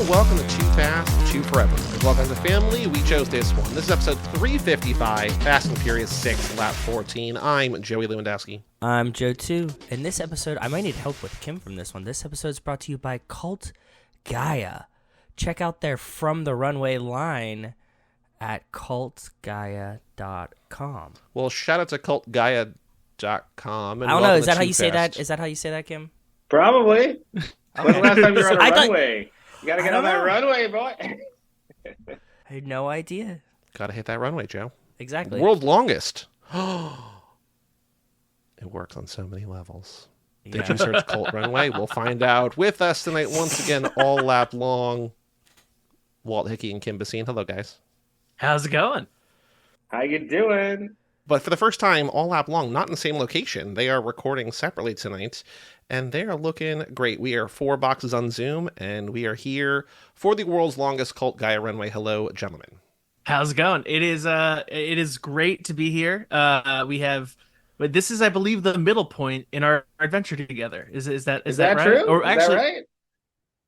welcome to Too Fast, Too Forever. As welcome as a family, we chose this one. This is episode 355, Fast and Furious 6, lap 14. I'm Joey Lewandowski. I'm Joe too. In this episode, I might need help with Kim from this one. This episode is brought to you by Cult Gaia. Check out their From the Runway line at cultgaia.com. Well, shout out to cultgaia.com. I don't know, is that how you say that? Is that how you say that, Kim? Probably. When's the last time you were on a runway? You gotta get on that runway, boy. I had no idea. Gotta hit that runway, Joe. Exactly. World's longest. It works on so many levels. Did you search Cult Runway? We'll find out. With us tonight, once again, all lap long, Walt, Hickey, and Kim Bhasin. Hello, guys. How's it going? How you doing? But for the first time, all lap long, not in the same location. They are recording separately tonight, and they are looking great. We are 4 boxes on Zoom, and we are here for the world's longest Cult Gaia runway. Hello, gentlemen. How's it going? It is great to be here. But this is, I believe, the middle point in our adventure together. Is that right? True? Or is actually, that right?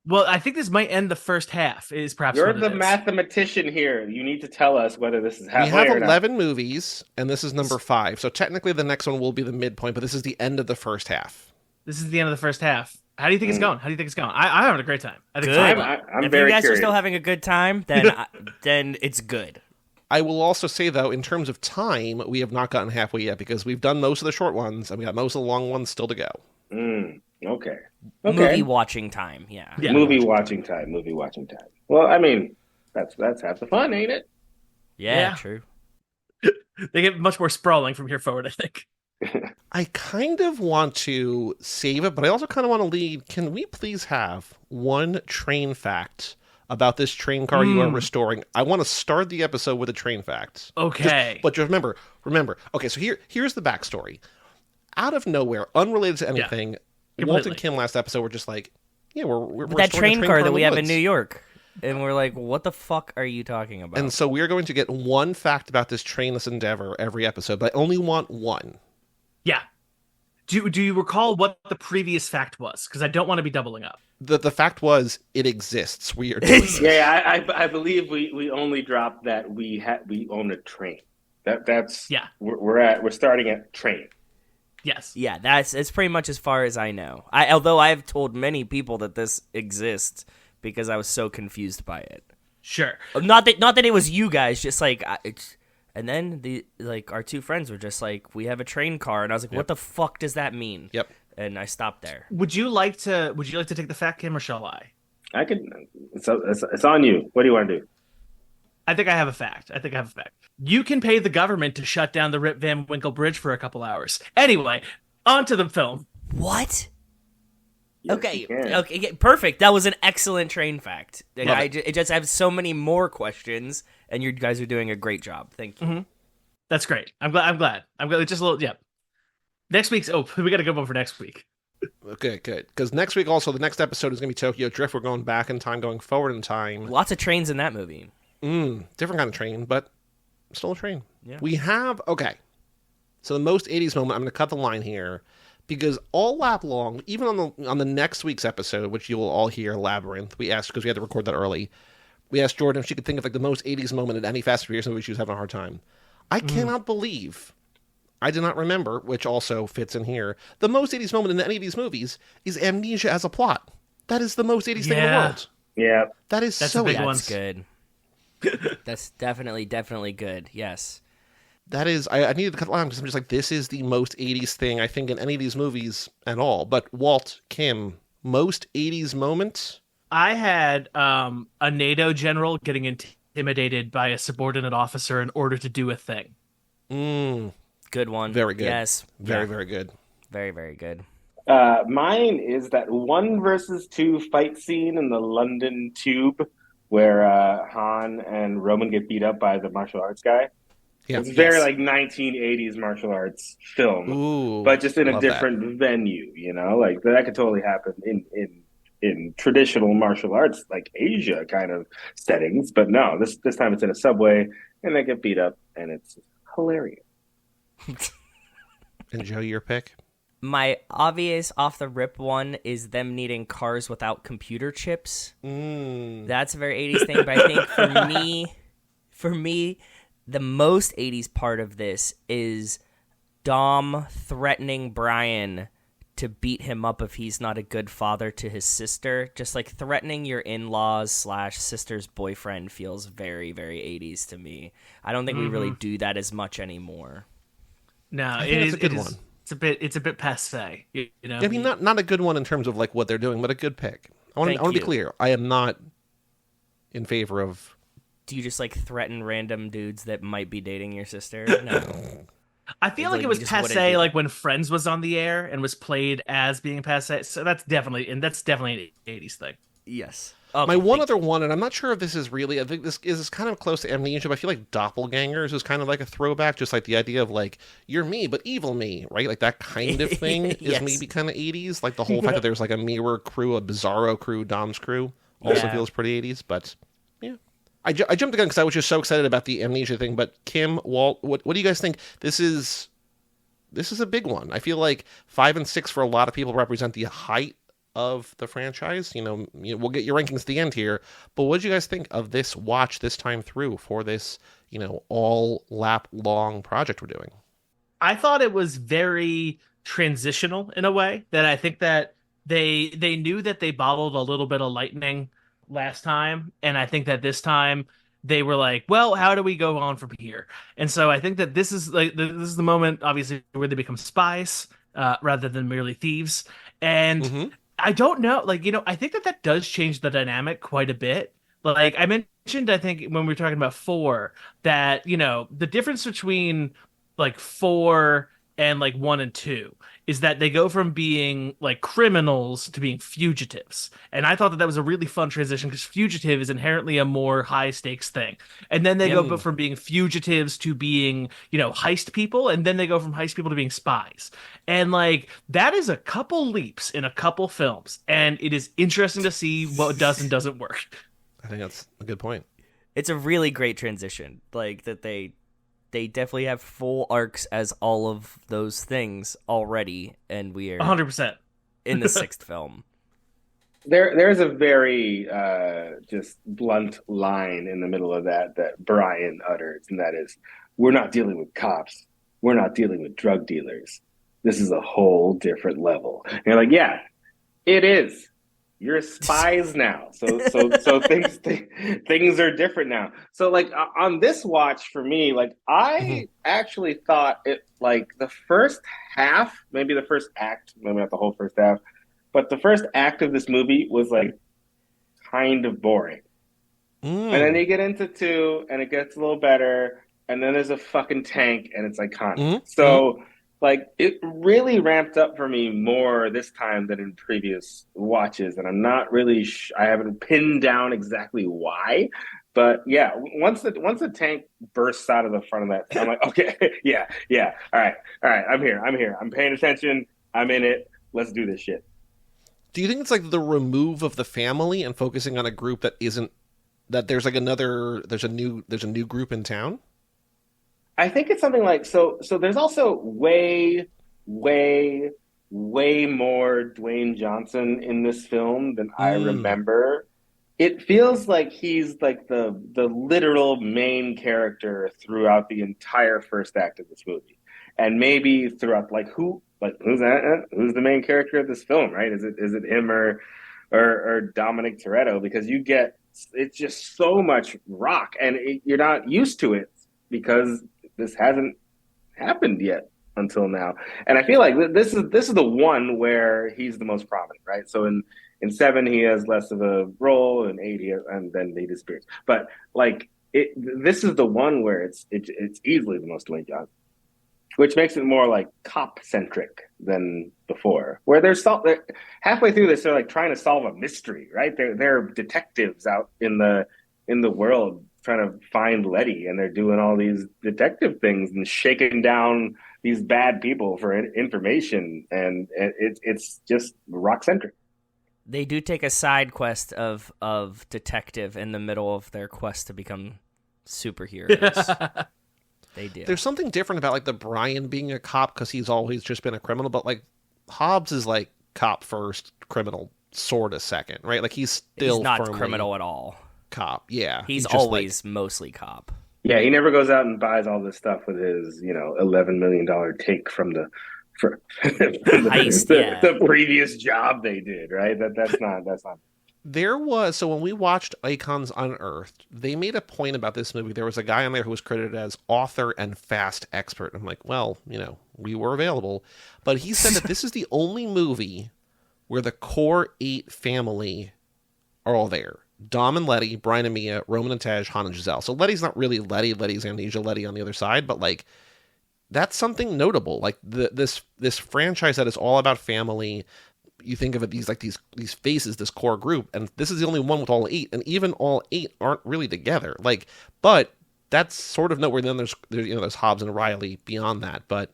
Well, I think this might end the first half. Is perhaps You're what the it is. mathematician here. You need to tell us whether this is halfway. We have or 11 movies, and this is number 5. So technically, the next one will be the midpoint, but this is the end of the first half. This is the end of the first half. How do you think it's going? I'm having a great time. I think Good. it's I'm if very you guys curious. are still having a good time, then then it's good. I will also say, though, in terms of time, we have not gotten halfway yet because we've done most of the short ones, and we got most of the long ones still to go. Okay. Movie watching time, yeah. Movie watching time. Well, I mean, that's half the fun, ain't it? Yeah, true. They get much more sprawling from here forward, I think. I kind of want to save it, but I also kind of want to lead. Can we please have one train fact about this train car you are restoring? I want to start the episode with a train fact. Okay. But just remember. Okay, so here's the backstory. Out of nowhere, unrelated to anything, Walt and Kim last episode were just like, yeah, we're that train car that we have in woods. New York. And we're like, what the fuck are you talking about? And so we're going to get one fact about this trainless endeavor every episode, but I only want one. Yeah. Do you recall what the previous fact was? Because I don't want to be doubling up. The fact was, it exists. We are doing this. Yeah, I believe we only dropped that we own a train. That's we're starting at train. Yes. Yeah, it's pretty much as far as I know. Although I have told many people that this exists because I was so confused by it. Sure. Not that it was you guys, just like and then our two friends were just like, we have a train car, and I was like, what the fuck does that mean? Yep. And I stopped there. Would you like to take the fact, Kim, or shall I? I could. It's on you. What do you want to do? I think I have a fact. You can pay the government to shut down the Rip Van Winkle Bridge for a couple hours. Anyway, on to the film. What? Yes, Okay, perfect. That was an excellent train fact. And Love I just have so many more questions, and you guys are doing a great job. Thank you. Mm-hmm. That's great. I'm glad. Just a little, yeah. Next week's, we got a good one for next week. Okay, good. Because next week also, the next episode is going to be Tokyo Drift. We're going back in time, going forward in time. Lots of trains in that movie. Different kind of train, but still a train. Yeah. We have, so the most 80s moment, I'm going to cut the line here, because all lap long, even on the next week's episode, which you will all hear, Labyrinth, we asked, because we had to record that early, we asked Jordan if she could think of like the most 80s moment in any Fast and Furious movie she was having a hard time. I cannot believe, I did not remember, which also fits in here, the most 80s moment in any of these movies is amnesia as a plot. That is the most 80s thing in the world. Yeah. That's so a big 80s. one. That's good. That's definitely good. Yes. That is, I needed to cut the line because I'm just like, this is the most 80s thing, I think, in any of these movies at all. But Walt, Kim, most 80s moment? I had a NATO general getting intimidated by a subordinate officer in order to do a thing. Good one. Very good. Yes. Very, very good. Very, very good. Mine is that 1 versus 2 fight scene in the London Tube where Han and Roman get beat up by the martial arts guy. Yeah. It's very like 1980s martial arts film, but just in a different venue, you know? Like that could totally happen in traditional martial arts, like Asia kind of settings. But no, this time it's in a subway and they get beat up and it's hilarious. And Joe, your pick? My obvious off the rip one is them needing cars without computer chips. That's a very 80s thing, but I think for me, the most 80s part of this is Dom threatening Brian to beat him up if he's not a good father to his sister. Just like threatening your in-laws / sister's boyfriend feels very, very 80s to me. I don't think we really do that as much anymore. No, it's a good one. It's a bit passe, you know. I mean, not a good one in terms of like what they're doing, but a good pick. I want to be clear. I am not in favor of. Do you just like threaten random dudes that might be dating your sister? No. I feel like it was passe, like when Friends was on the air and was played as being passe. So that's definitely an 80s thing. Yes. Okay, my one other one, and I'm not sure if this is really, I think this is kind of close to Amnesia, but I feel like Doppelgangers is kind of like a throwback, just like the idea of like, you're me, but evil me, right? Like that kind of thing is maybe kind of 80s. Like the whole fact that there's like a mirror crew, a Bizarro crew, Dom's crew also feels pretty 80s, but yeah. I jumped the gun because I was just so excited about the Amnesia thing, but Kim, Walt, what do you guys think? This is a big one. I feel like 5 and 6 for a lot of people represent the height of the franchise. We'll get your rankings at the end here, but what did you guys think of this watch this time through for this, all lap long project we're doing? I thought it was very transitional in a way that I think that they knew that they bottled a little bit of lightning last time, and I think that this time they were like, well, how do we go on from here? And so I think that this is the moment, obviously, where they become spies rather than merely thieves. And I don't know, I think that does change the dynamic quite a bit. Like I mentioned, I think when we were talking about 4, that, the difference between like 4 and like 1 and 2 is that they go from being like criminals to being fugitives. And I thought that was a really fun transition because fugitive is inherently a more high stakes thing. And then they go from being fugitives to being, heist people. And then they go from heist people to being spies. And like, that is a couple leaps in a couple films. And it is interesting to see what does and doesn't work. I think that's a good point. It's a really great transition. Like that they definitely have full arcs as all of those things already, and we are 100% in the 6th film. There's a very just blunt line in the middle of that Brian utters, and that is, "We're not dealing with cops. We're not dealing with drug dealers. This is a whole different level." And you're like, yeah, it is. You're spies now, so things are different now. So like on this watch for me, like I actually thought it, like the first half, maybe the first act, maybe not the whole first half, but the first act of this movie was like kind of boring. And then you get into 2, and it gets a little better, and then there's a fucking tank, and it's iconic. So. Like, it really ramped up for me more this time than in previous watches, and I'm not really I haven't pinned down exactly why, but yeah, once the tank bursts out of the front of that, I'm like, okay, yeah, all right, I'm here, I'm paying attention, I'm in it, let's do this shit. Do you think it's like the remove of the family and focusing on a group that isn't, that there's like there's a new group in town? I think it's something like, so there's also way more Dwayne Johnson in this film than I remember. It feels like he's like the literal main character throughout the entire first act of this movie. And maybe throughout, who's that? Who's the main character of this film, right? Is it him or Dominic Toretto? Because it's just so much rock, and you're not used to it because this hasn't happened yet until now. And I feel like this is the one where he's the most prominent, right? So in 7, he has less of a role, in 8, and then he disappears. But this is the one where it's easily the most Dwayne Johnson, which makes it more like cop-centric than before, where they're halfway through this, they're like trying to solve a mystery, right? They're detectives out in the world trying to find Letty, and they're doing all these detective things and shaking down these bad people for information, and it's just rock centric. They do take a side quest of detective in the middle of their quest to become superheroes. They do. There's something different about like the Brian being a cop because he's always just been a criminal, but like Hobbs is like cop first, criminal sort of second, right? Like he's still not firmly criminal at all. Cop, yeah. He's just always mostly cop. Yeah, he never goes out and buys all this stuff with his, $11 million take from the Heist, the previous job they did, right? That's not. There was, so when we watched Icons Unearthed, they made a point about this movie. There was a guy on there who was credited as author and fast expert. I'm like, well, we were available. But he said that this is the only movie where the core 8 family are all there. Dom and Letty, Brian and Mia, Roman and Tej, Han and Giselle. So Letty's not really Letty. Letty's Amnesia Letty on the other side. But, like, that's something notable. Like, this franchise that is all about family. You think of it, these faces, this core group, and this is the only one with all 8, and even all 8 aren't really together. Like, but that's sort of noteworthy. Then there's Hobbs and Riley beyond that, but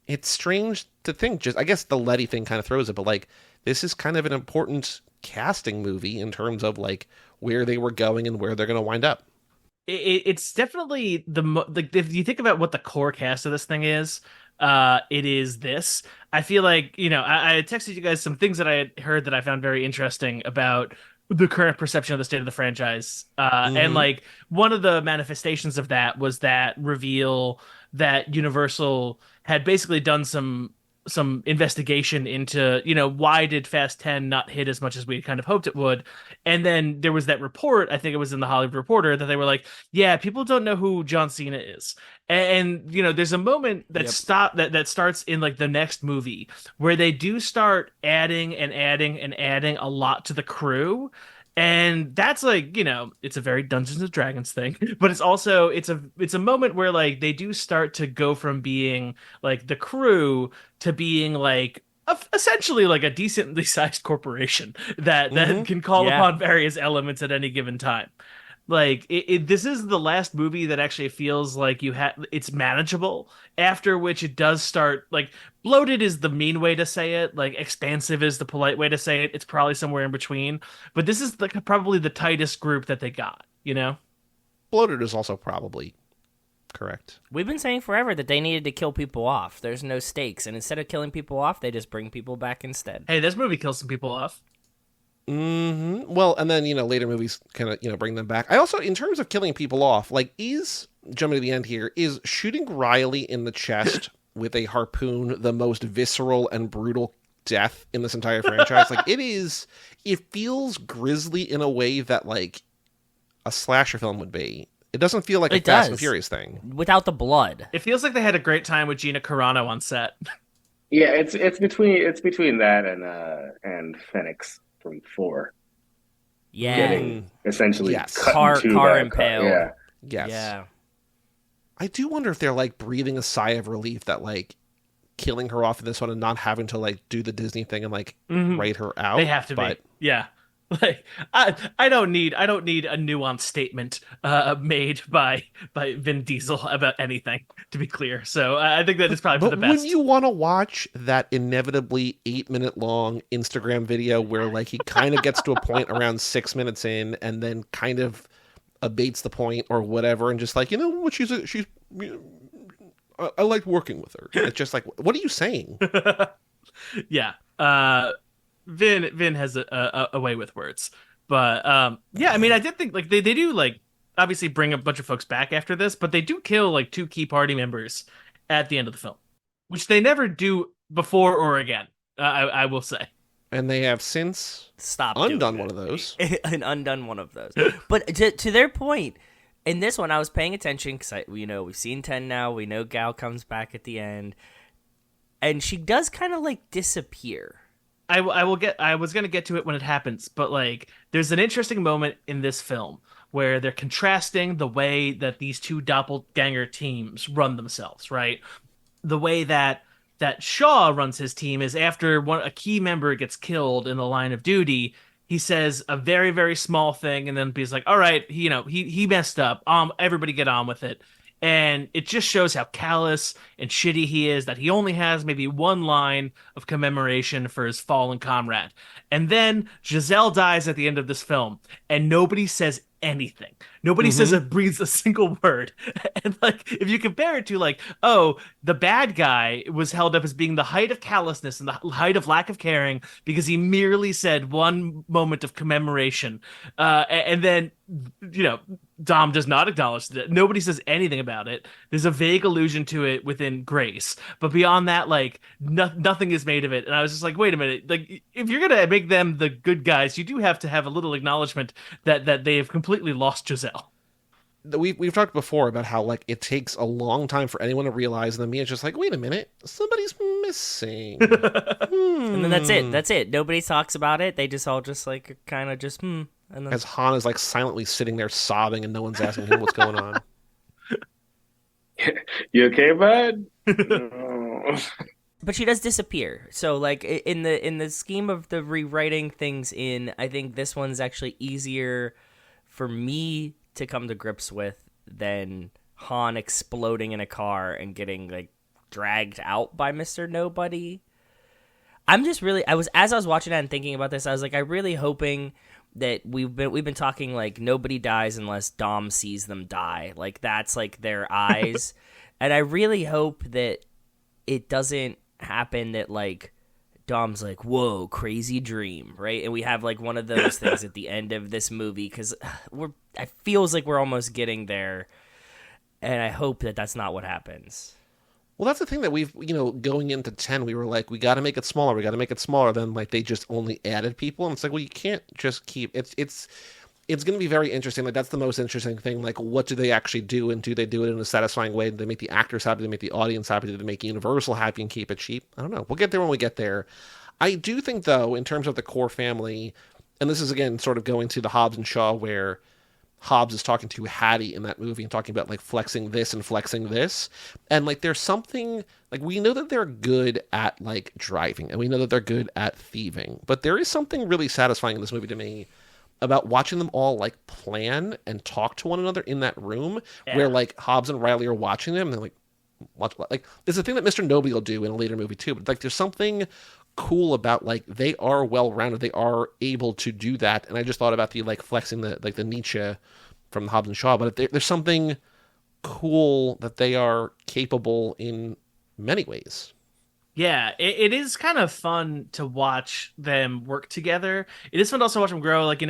it's strange to think. Just I guess the Letty thing kind of throws it, but like this is kind of an important casting movie in terms of like where they were going and where they're going to wind up. It's definitely if you think about what the core cast of this thing is. It is this. I feel like, I texted you guys some things that I had heard that I found very interesting about the current perception of the state of the franchise. And like one of the manifestations of that was that reveal that Universal had basically done some investigation into, why did Fast 10 not hit as much as we kind of hoped it would. And then there was that report, I think it was in the Hollywood Reporter, that they were like, yeah, people don't know who John Cena is. And there's a moment that that starts in like the next movie where they do start adding a lot to the crew. And that's like, it's a very Dungeons and Dragons thing, but it's also it's a moment where like they do start to go from being like the crew to being like essentially like a decently sized corporation that can call upon various elements at any given time. Like this is the last movie that actually feels like it's manageable, after which it does start like bloated is the mean way to say it, like expansive is the polite way to say it. It's probably somewhere in between, but this is like probably the tightest group that they got, Bloated is also probably correct. We've been saying forever that they needed to kill people off. There's no stakes, and instead of killing people off, they just bring people back instead. Hey, this movie kills some people off. Well, and then, later movies kind of, bring them back. I also, in terms of killing people off, like, jumping to the end here, is shooting Riley in the chest with a harpoon the most visceral and brutal death in this entire franchise? Like, it feels grisly in a way that, like, a slasher film would be. It doesn't feel like a Fast and Furious thing. Without the blood. It feels like they had a great time with Gina Carano on set. Yeah, it's between that and Phoenix from 4. Yeah. Getting essentially car impaled. Yeah. Yes. Yeah. I do wonder if they're like breathing a sigh of relief that like killing her off in this one and not having to like do the Disney thing and like write her out. They have to be. Yeah. Like I don't need a nuanced statement made by Vin Diesel about anything, to be clear. So I think that is probably for the best. Wouldn't you want to watch that inevitably 8-minute long Instagram video where like he kind of gets to a point around 6 minutes in and then kind of abates the point or whatever and just like, what she's I liked working with her. It's just like, what are you saying? Yeah. Vin has a way with words, but yeah, I mean, I did think like they do like obviously bring a bunch of folks back after this, but they do kill like 2 key party members at the end of the film, which they never do before or again. I will say, and they have since undone one of those, and undone one of those. But to their point, in this one, I was paying attention because we've seen 10 now. We know Gal comes back at the end, and she does kind of like disappear. I was going to get to it when it happens, but like there's an interesting moment in this film where they're contrasting the way that these 2 doppelganger teams run themselves, right? The way that Shaw runs his team is after a key member gets killed in the line of duty, he says a very, very small thing and then he's like, all right, he messed up. Everybody get on with it. And it just shows how callous and shitty he is, that he only has maybe one line of commemoration for his fallen comrade. And then Giselle dies at the end of this film, and nobody says anything. Nobody says it breathes a single word. And like, if you compare it to like, oh, the bad guy was held up as being the height of callousness and the height of lack of caring because he merely said one moment of commemoration. And then, Dom does not acknowledge that. Nobody says anything about it. There's a vague allusion to it within Grace, but beyond that, like nothing is made of it. And I was just like, wait a minute, like if you're gonna make them the good guys, you do have to have a little acknowledgement that they have completely lost Giselle. We've talked before about how like it takes a long time for anyone to realize, and then Mia's just like, wait a minute, somebody's missing. And then that's it. Nobody talks about it. They just all just like kind of just And then... As Han is like silently sitting there sobbing, and no one's asking him what's going on. You okay, bud? No. But she does disappear. So like in the scheme of the rewriting things I think this one's actually easier for me to come to grips with than Han exploding in a car and getting like dragged out by Mr. Nobody. As I was watching that and thinking about this, I was like, I'm really hoping that we've been talking like nobody dies unless Dom sees them die. Like that's like their eyes. And I really hope that it doesn't happen that like Dom's like, whoa, crazy dream, right? And we have like one of those things at the end of this movie because it feels like we're almost getting there, and I hope that that's not what happens. Well, that's the thing that we've, going into 10, we were like, we got to make it smaller. We got to make it smaller. Then like they just only added people, and it's like, well, you can't just keep it's going to be very interesting. Like that's the most interesting thing. Like, what do they actually do, and do they do it in a satisfying way? Do they make the actors happy? Do they make the audience happy? Do they make Universal happy and keep it cheap? I don't know. We'll get there when we get there. I do think, though, in terms of the core family, and this is again sort of going to the Hobbs and Shaw, where Hobbs is talking to Hattie in that movie and talking about like flexing this and flexing this, and like there's something like we know that they're good at like driving, and we know that they're good at thieving, but there is something really satisfying in this movie to me about watching them all like plan and talk to one another in that room where like Hobbs and Riley are watching them and they're like, watch, like there's a thing that Mr. Nobody will do in a later movie too, but like there's something cool about like they are well-rounded, they are able to do that. And I just thought about the like flexing the like the Nietzsche from Hobbs and Shaw, but there's something cool that they are capable in many ways. Yeah, it is kind of fun to watch them work together. It is fun to also watch them grow. Like,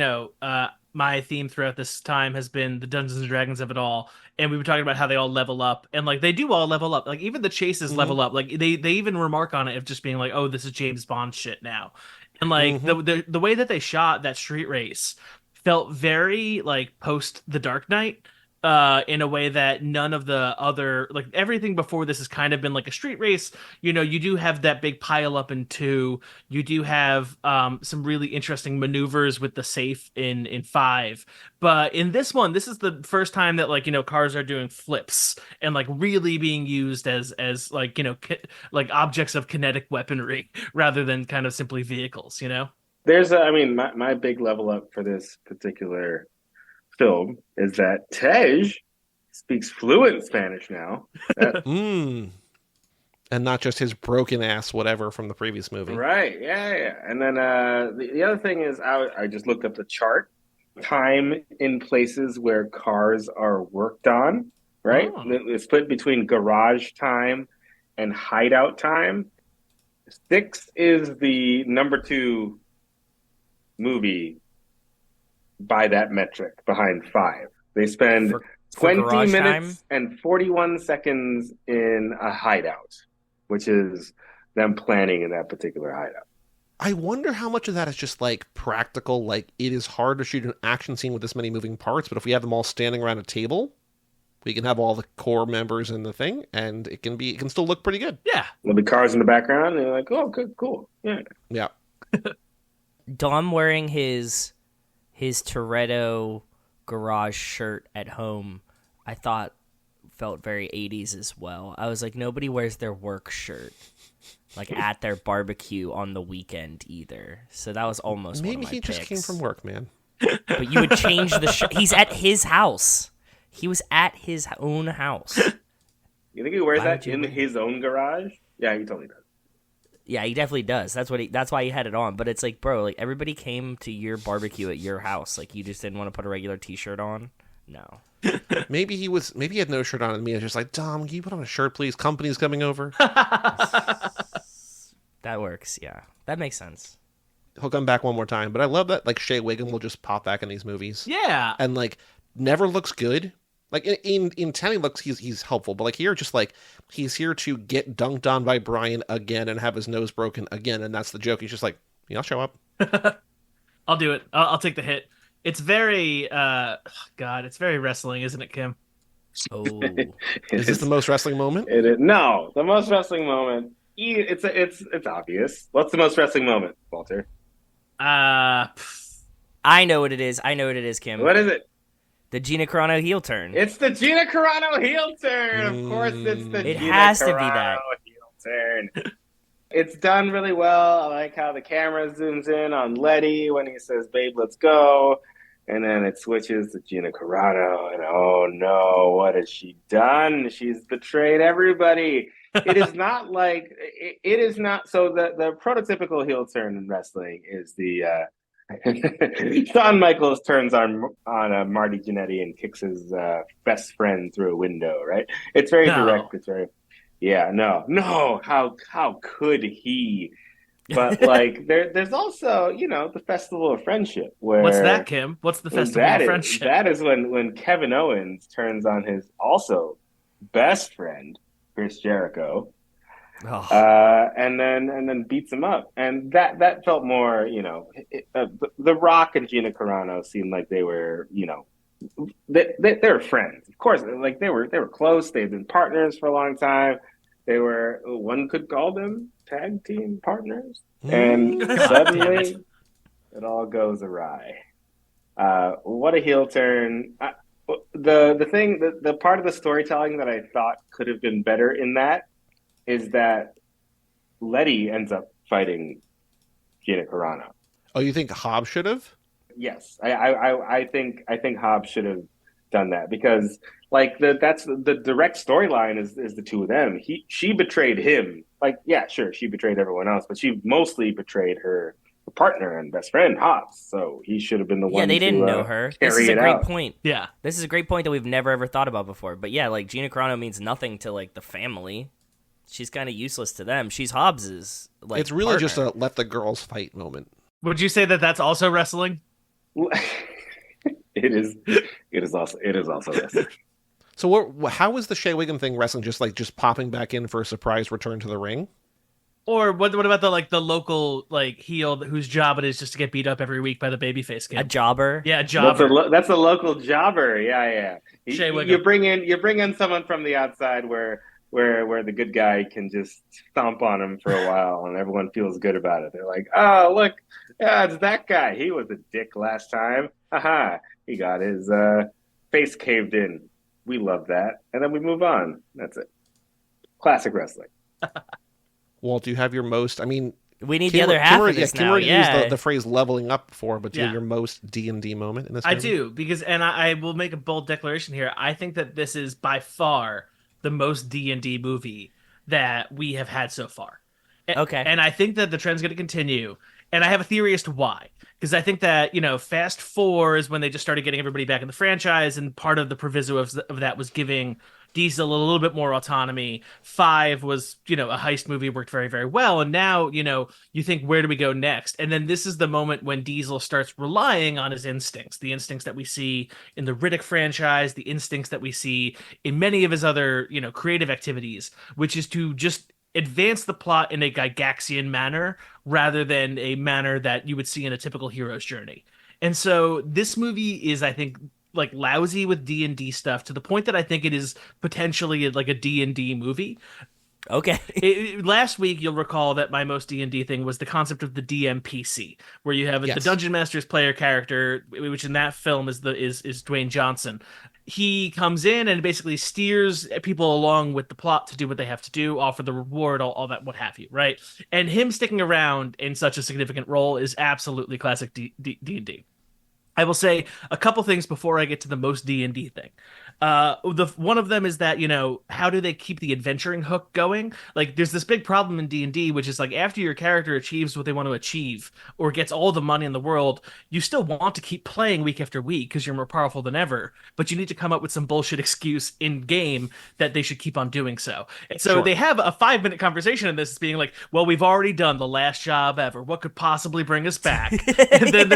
my theme throughout this time has been the Dungeons and Dragons of it all. And we were talking about how they all level up. And, like, they do all level up. Like, even the chases level up. Like, they even remark on it of just being like, oh, this is James Bond shit now. And, like, the way that they shot that street race felt very, like, post The Dark Knight. In a way that none of the other, like everything before this has kind of been like a street race. You do have that big pile up in 2. You do have some really interesting maneuvers with the safe in 5. But in this one, this is the first time that like, cars are doing flips and like really being used as like, like objects of kinetic weaponry rather than kind of simply vehicles, There's my big level up for this particular film is that Tej speaks fluent Spanish now. And not just his broken ass whatever from the previous movie. Right, yeah. And then the other thing is I just looked up the chart. Time in places where cars are worked on, right? Oh. It's split between garage time and hideout time. 6 is the number 2 movie by that metric behind 5. They spend 20 minutes time? And 41 seconds in a hideout, which is them planning in that particular hideout. I wonder how much of that is just like practical, like it is hard to shoot an action scene with this many moving parts, but if we have them all standing around a table, we can have all the core members in the thing, and it can still look pretty good. Yeah. There'll be cars in the background, and you're like, oh, good, cool. Yeah. Dom wearing his Toretto garage shirt at home, I thought felt very 80s as well. I was like, nobody wears their work shirt like at their barbecue on the weekend either. So that was almost maybe one of my he picks. Just came from work, man. But you would change the shirt. He's at his house. He was at his own house. You think he wears that in his own garage? Yeah, he totally does. Yeah, he definitely does. That's why he had it on. But it's like, bro, like everybody came to your barbecue at your house. Like you just didn't want to put a regular T-shirt on. No. Maybe he had no shirt on, and me was just like, Dom, can you put on a shirt, please? Company's coming over. That works. Yeah, that makes sense. He'll come back one more time, but I love that like Shea Wiggum will just pop back in these movies. Yeah, and like never looks good. Like in 10 he looks he's helpful, but like here just like he's here to get dunked on by Brian again and have his nose broken again, and that's the joke. He's just like, yeah, I'll show up. I'll do it. I'll take the hit. It's very God, it's very wrestling, isn't it, Kim? Oh, is this the most wrestling moment? It is. No, the most wrestling moment. It's obvious. What's the most wrestling moment, Walter? I know what it is. Kim. What is it? The Gina Carano heel turn. It's the Gina Carano heel turn. Of course, it's the it Gina has Carano to be that heel turn. It's done really well. I like how the camera zooms in on Letty when he says, "Babe, let's go," and then it switches to Gina Carano, and oh no, what has she done? She's betrayed everybody. It is not like it is not. So the prototypical heel turn in wrestling is the. Shawn Michaels turns on Marty Jannetty and kicks his best friend through a window, right? It's very direct. It's very, no. How could he? But like, there's also the Festival of Friendship. Where what's that, Kim? What's the Festival of Friendship? That is when Kevin Owens turns on his also best friend Chris Jericho. Oh. And then beats him up, and that felt more, The Rock and Gina Carano seemed like they were, they were friends, of course, like they were close. They've been partners for a long time. They were, one could call them tag team partners, and suddenly it all goes awry. What a heel turn! The part of the storytelling that I thought could have been better in that is that Letty ends up fighting Gina Carano. Oh, you think Hobbs should have? Yes, I think Hobbs should have done that, because like that's the direct storyline is the two of them. She betrayed him. Like, yeah, sure, she betrayed everyone else, but she mostly betrayed her partner and best friend Hobbs. So he should have been the one. Yeah, they didn't know her. This is a great point. Yeah, this is a great point that we've never ever thought about before. But yeah, like Gina Carano means nothing to like the family. She's kind of useless to them. She's Hobbs's like. It's really partner. just a let the girls fight moment. Would you say that that's also wrestling? It is also wrestling. So how is the Shea Wiggum thing wrestling? Just popping back in for a surprise return to the ring? Or what about the local heel whose job it is just to get beat up every week by the babyface kid? A jobber? Yeah, a jobber. That's a local jobber. Yeah. Shea Wiggum. You bring in someone from the outside where the good guy can just stomp on him for a while and everyone feels good about it. They're like, oh, look, yeah, it's that guy. He was a dick last time. Haha, he got his face caved in. We love that. And then we move on. That's it. Classic wrestling. Walt, do you have your most, I mean... We need the other half of this now, yeah. used the phrase leveling up before, but do you have your most D&D moment in this movie? I do, because, and I will make a bold declaration here. I think that this is by far the most D&D movie that we have had so far. Okay. And I think that the trend's going to continue. And I have a theory as to why. Because I think that, Fast 4 is when they just started getting everybody back in the franchise, and part of the proviso of that was giving Diesel a little bit more autonomy. 5 was, a heist movie, worked very, very well. And now, you think, where do we go next? And then this is the moment when Diesel starts relying on his instincts, the instincts that we see in the Riddick franchise, the instincts that we see in many of his other, creative activities, which is to just advance the plot in a Gygaxian manner rather than a manner that you would see in a typical hero's journey. And so this movie is, I think, lousy with D&D stuff to the point that I think it is potentially like a D&D movie. Okay. Last week, you'll recall that my most D&D thing was the concept of the DMPC, where you have the Dungeon Master's player character, which in that film is Dwayne Johnson. He comes in and basically steers people along with the plot to do what they have to do, offer the reward, all that, what have you, right? And him sticking around in such a significant role is absolutely classic D&D. I will say a couple things before I get to the most D&D thing. One of them is that, how do they keep the adventuring hook going? Like, there's this big problem in D&D, which is like after your character achieves what they want to achieve or gets all the money in the world, you still want to keep playing week after week because you're more powerful than ever, but you need to come up with some bullshit excuse in game that they should keep on doing so. And so they have a 5-minute conversation in this being like, well, we've already done the last job ever. What could possibly bring us back? And then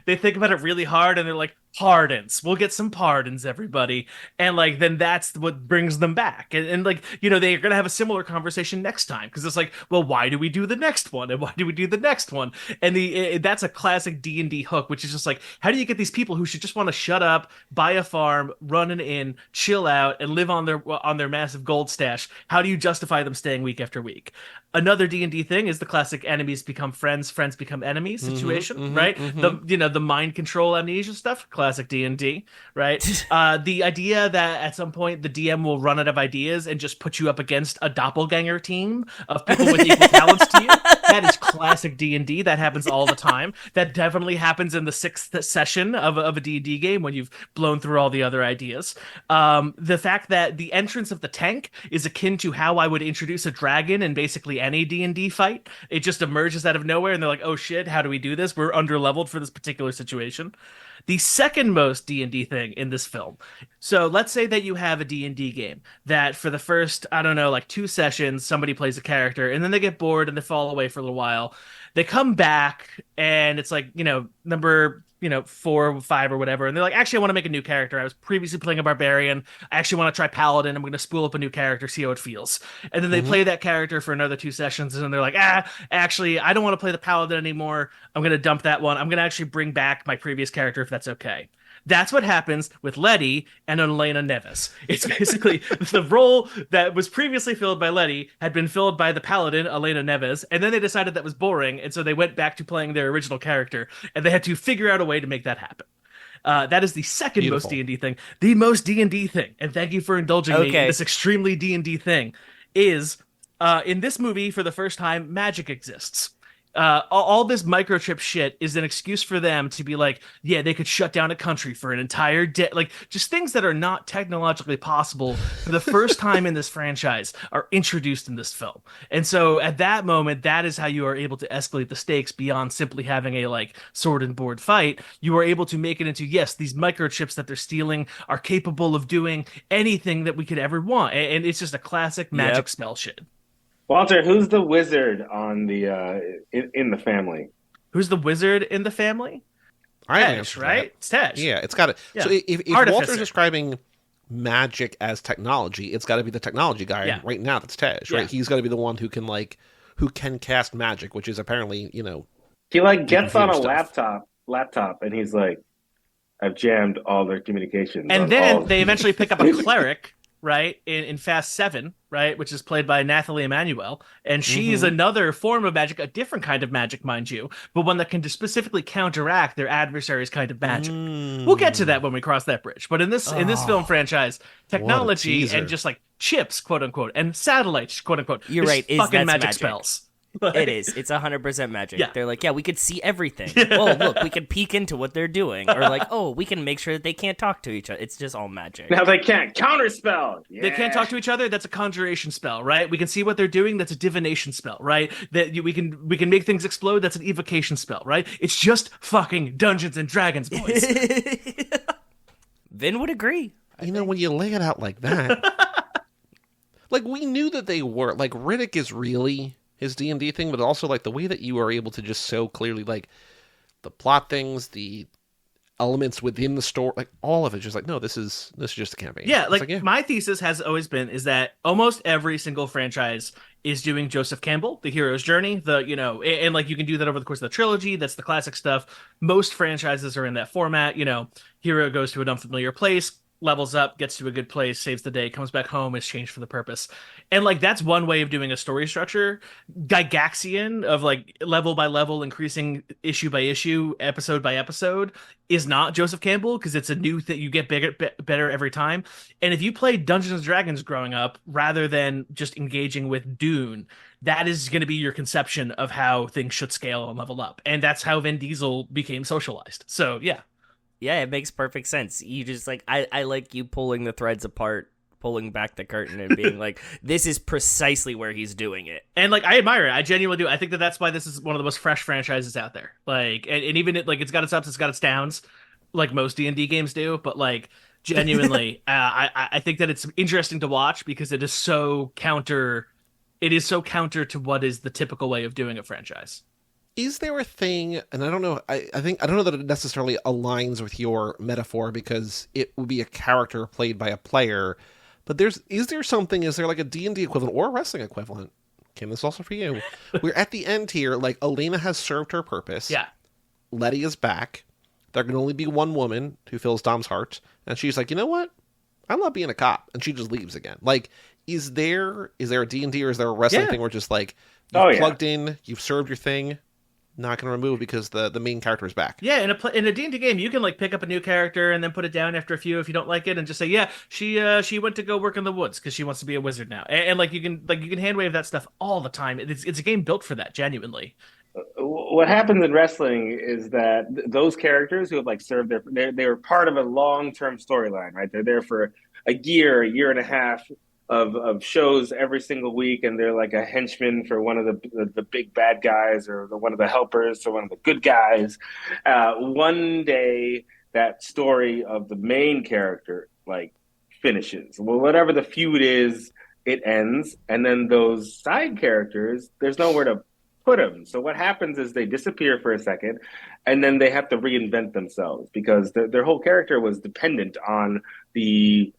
they think about it really hard and they're like, pardons. We'll get some pardons, everybody. And like, then that's what brings them back. And like, they're going to have a similar conversation next time. Cause it's like, well, why do we do the next one? And why do we do the next one? And that's a classic D&D hook, which is just like, how do you get these people who should just want to shut up, buy a farm, run an inn, chill out, and live on their massive gold stash? How do you justify them staying week after week? Another D&D thing is the classic enemies become friends, friends become enemies situation, right? The mind control amnesia stuff, classic D&D, right? The idea that at some point the DM will run out of ideas and just put you up against a doppelganger team of people with equal talents to you. That is classic D&D. That happens all the time. That definitely happens in the 6th session of a D&D game when you've blown through all the other ideas. The fact that the entrance of the tank is akin to how I would introduce a dragon in basically any D&D fight. It just emerges out of nowhere and they're like, oh shit, how do we do this? We're under-leveled for this particular situation. The second most D&D thing in this film. So let's say that you have a D&D game that for the first, I don't know, like 2 sessions, somebody plays a character and then they get bored and they fall away for a little while. They come back and it's like, number 4 or 5 or whatever. And they're like, actually, I want to make a new character. I was previously playing a barbarian. I actually want to try paladin. I'm going to spool up a new character, see how it feels. And then they play that character for another 2 sessions. And then they're like, actually, I don't want to play the paladin anymore. I'm going to dump that one. I'm going to actually bring back my previous character if that's okay. That's what happens with Letty and Elena Neves. It's basically the role that was previously filled by Letty had been filled by the paladin, Elena Neves, and then they decided that was boring, and so they went back to playing their original character, and they had to figure out a way to make that happen. That is the second most D&D thing. The most D&D thing, and thank you for indulging me in this extremely D&D thing, is in this movie, for the first time, magic exists. All this microchip shit is an excuse for them to be like, yeah, they could shut down a country for an entire day. Like, just things that are not technologically possible for the first time in this franchise are introduced in this film. And so at that moment, that is how you are able to escalate the stakes beyond simply having a like sword and board fight. You are able to make it into, yes, these microchips that they're stealing are capable of doing anything that we could ever want. And it's just a classic magic spell shit. Walter, who's the wizard on the in the family? Who's the wizard in the family? Tej, right? It's Tej. Yeah, it's got it. Yeah. So if Walter's describing magic as technology, it's got to be the technology guy. Yeah. Right now, that's Tej, right? Yeah. He's got to be the one who can cast magic, which is apparently, he like gets on a laptop, and he's like, I've jammed all their communications. And then they eventually pick up a cleric. Right, in Fast 7, right, which is played by Nathalie Emmanuel, and she's another form of magic, a different kind of magic, mind you, but one that can specifically counteract their adversary's kind of magic. We'll get to that when we cross that bridge. But in this film franchise, technology and just like chips, quote unquote, and satellites, quote unquote, you're right, fucking magic spells. It is. It's 100% magic. Yeah. They're like, yeah, we could see everything. Oh, look, we can peek into what they're doing. Or like, oh, we can make sure that they can't talk to each other. It's just all magic. Now they can't counterspell. Yeah. They can't talk to each other. That's a conjuration spell, right? We can see what they're doing. That's a divination spell, right? We can make things explode. That's an evocation spell, right? It's just fucking Dungeons and Dragons, boys. Vin would agree. When you lay it out like that, like we knew that they were like Riddick is really his D&D thing, but also like the way that you are able to just so clearly like the plot things, the elements within the story, like all of it, just like, no, this is just a campaign. Yeah, my thesis has always been is that almost every single franchise is doing Joseph Campbell, the hero's journey, and like you can do that over the course of the trilogy. That's the classic stuff. Most franchises are in that format. Hero goes to an unfamiliar place, levels up, gets to a good place, saves the day, comes back home, is changed for the purpose. And like that's one way of doing a story structure. Gygaxian of like level by level, increasing issue by issue, episode by episode is not Joseph Campbell because it's a new thing. You get better every time. And if you played Dungeons and Dragons growing up rather than just engaging with Dune, that is going to be your conception of how things should scale and level up. And that's how Vin Diesel became socialized. So yeah. Yeah, it makes perfect sense. You just like I like you pulling the threads apart, pulling back the curtain, and being like, this is precisely where he's doing it. And like I admire it. I genuinely do. I think that's why this is one of the most fresh franchises out there. Like, and even it, like it's got its ups, it's got its downs, like most D&D games do. But like genuinely, I think that it's interesting to watch because it is so counter. It is so counter to what is the typical way of doing a franchise. Is there a thing, and I don't know, I don't know that it necessarily aligns with your metaphor because it would be a character played by a player, but is there like a D&D equivalent or a wrestling equivalent? Kim, this is also for you. We're at the end here, like Elena has served her purpose. Yeah. Letty is back. There can only be one woman who fills Dom's heart, and she's like, you know what? I'm not being a cop, and she just leaves again. Like, is there a D&D or is there a wrestling thing where just like, you've plugged in, you've served your thing, not going to remove because the main character is back. Yeah, in a D&D game, you can like pick up a new character and then put it down after a few if you don't like it, and just say, yeah, she went to go work in the woods because she wants to be a wizard now, and like you can hand wave that stuff all the time. It's a game built for that, genuinely. What happens in wrestling is that those characters who have like served they were part of a long-term storyline, right? They're there for a year and a half of shows every single week, and they're like a henchman for one of the big bad guys or one of the helpers or one of the good guys. One day that story of the main character like finishes. Well, whatever the feud is, it ends, and then those side characters, there's nowhere to put them. So what happens is they disappear for a second, and then they have to reinvent themselves because their whole character was dependent on the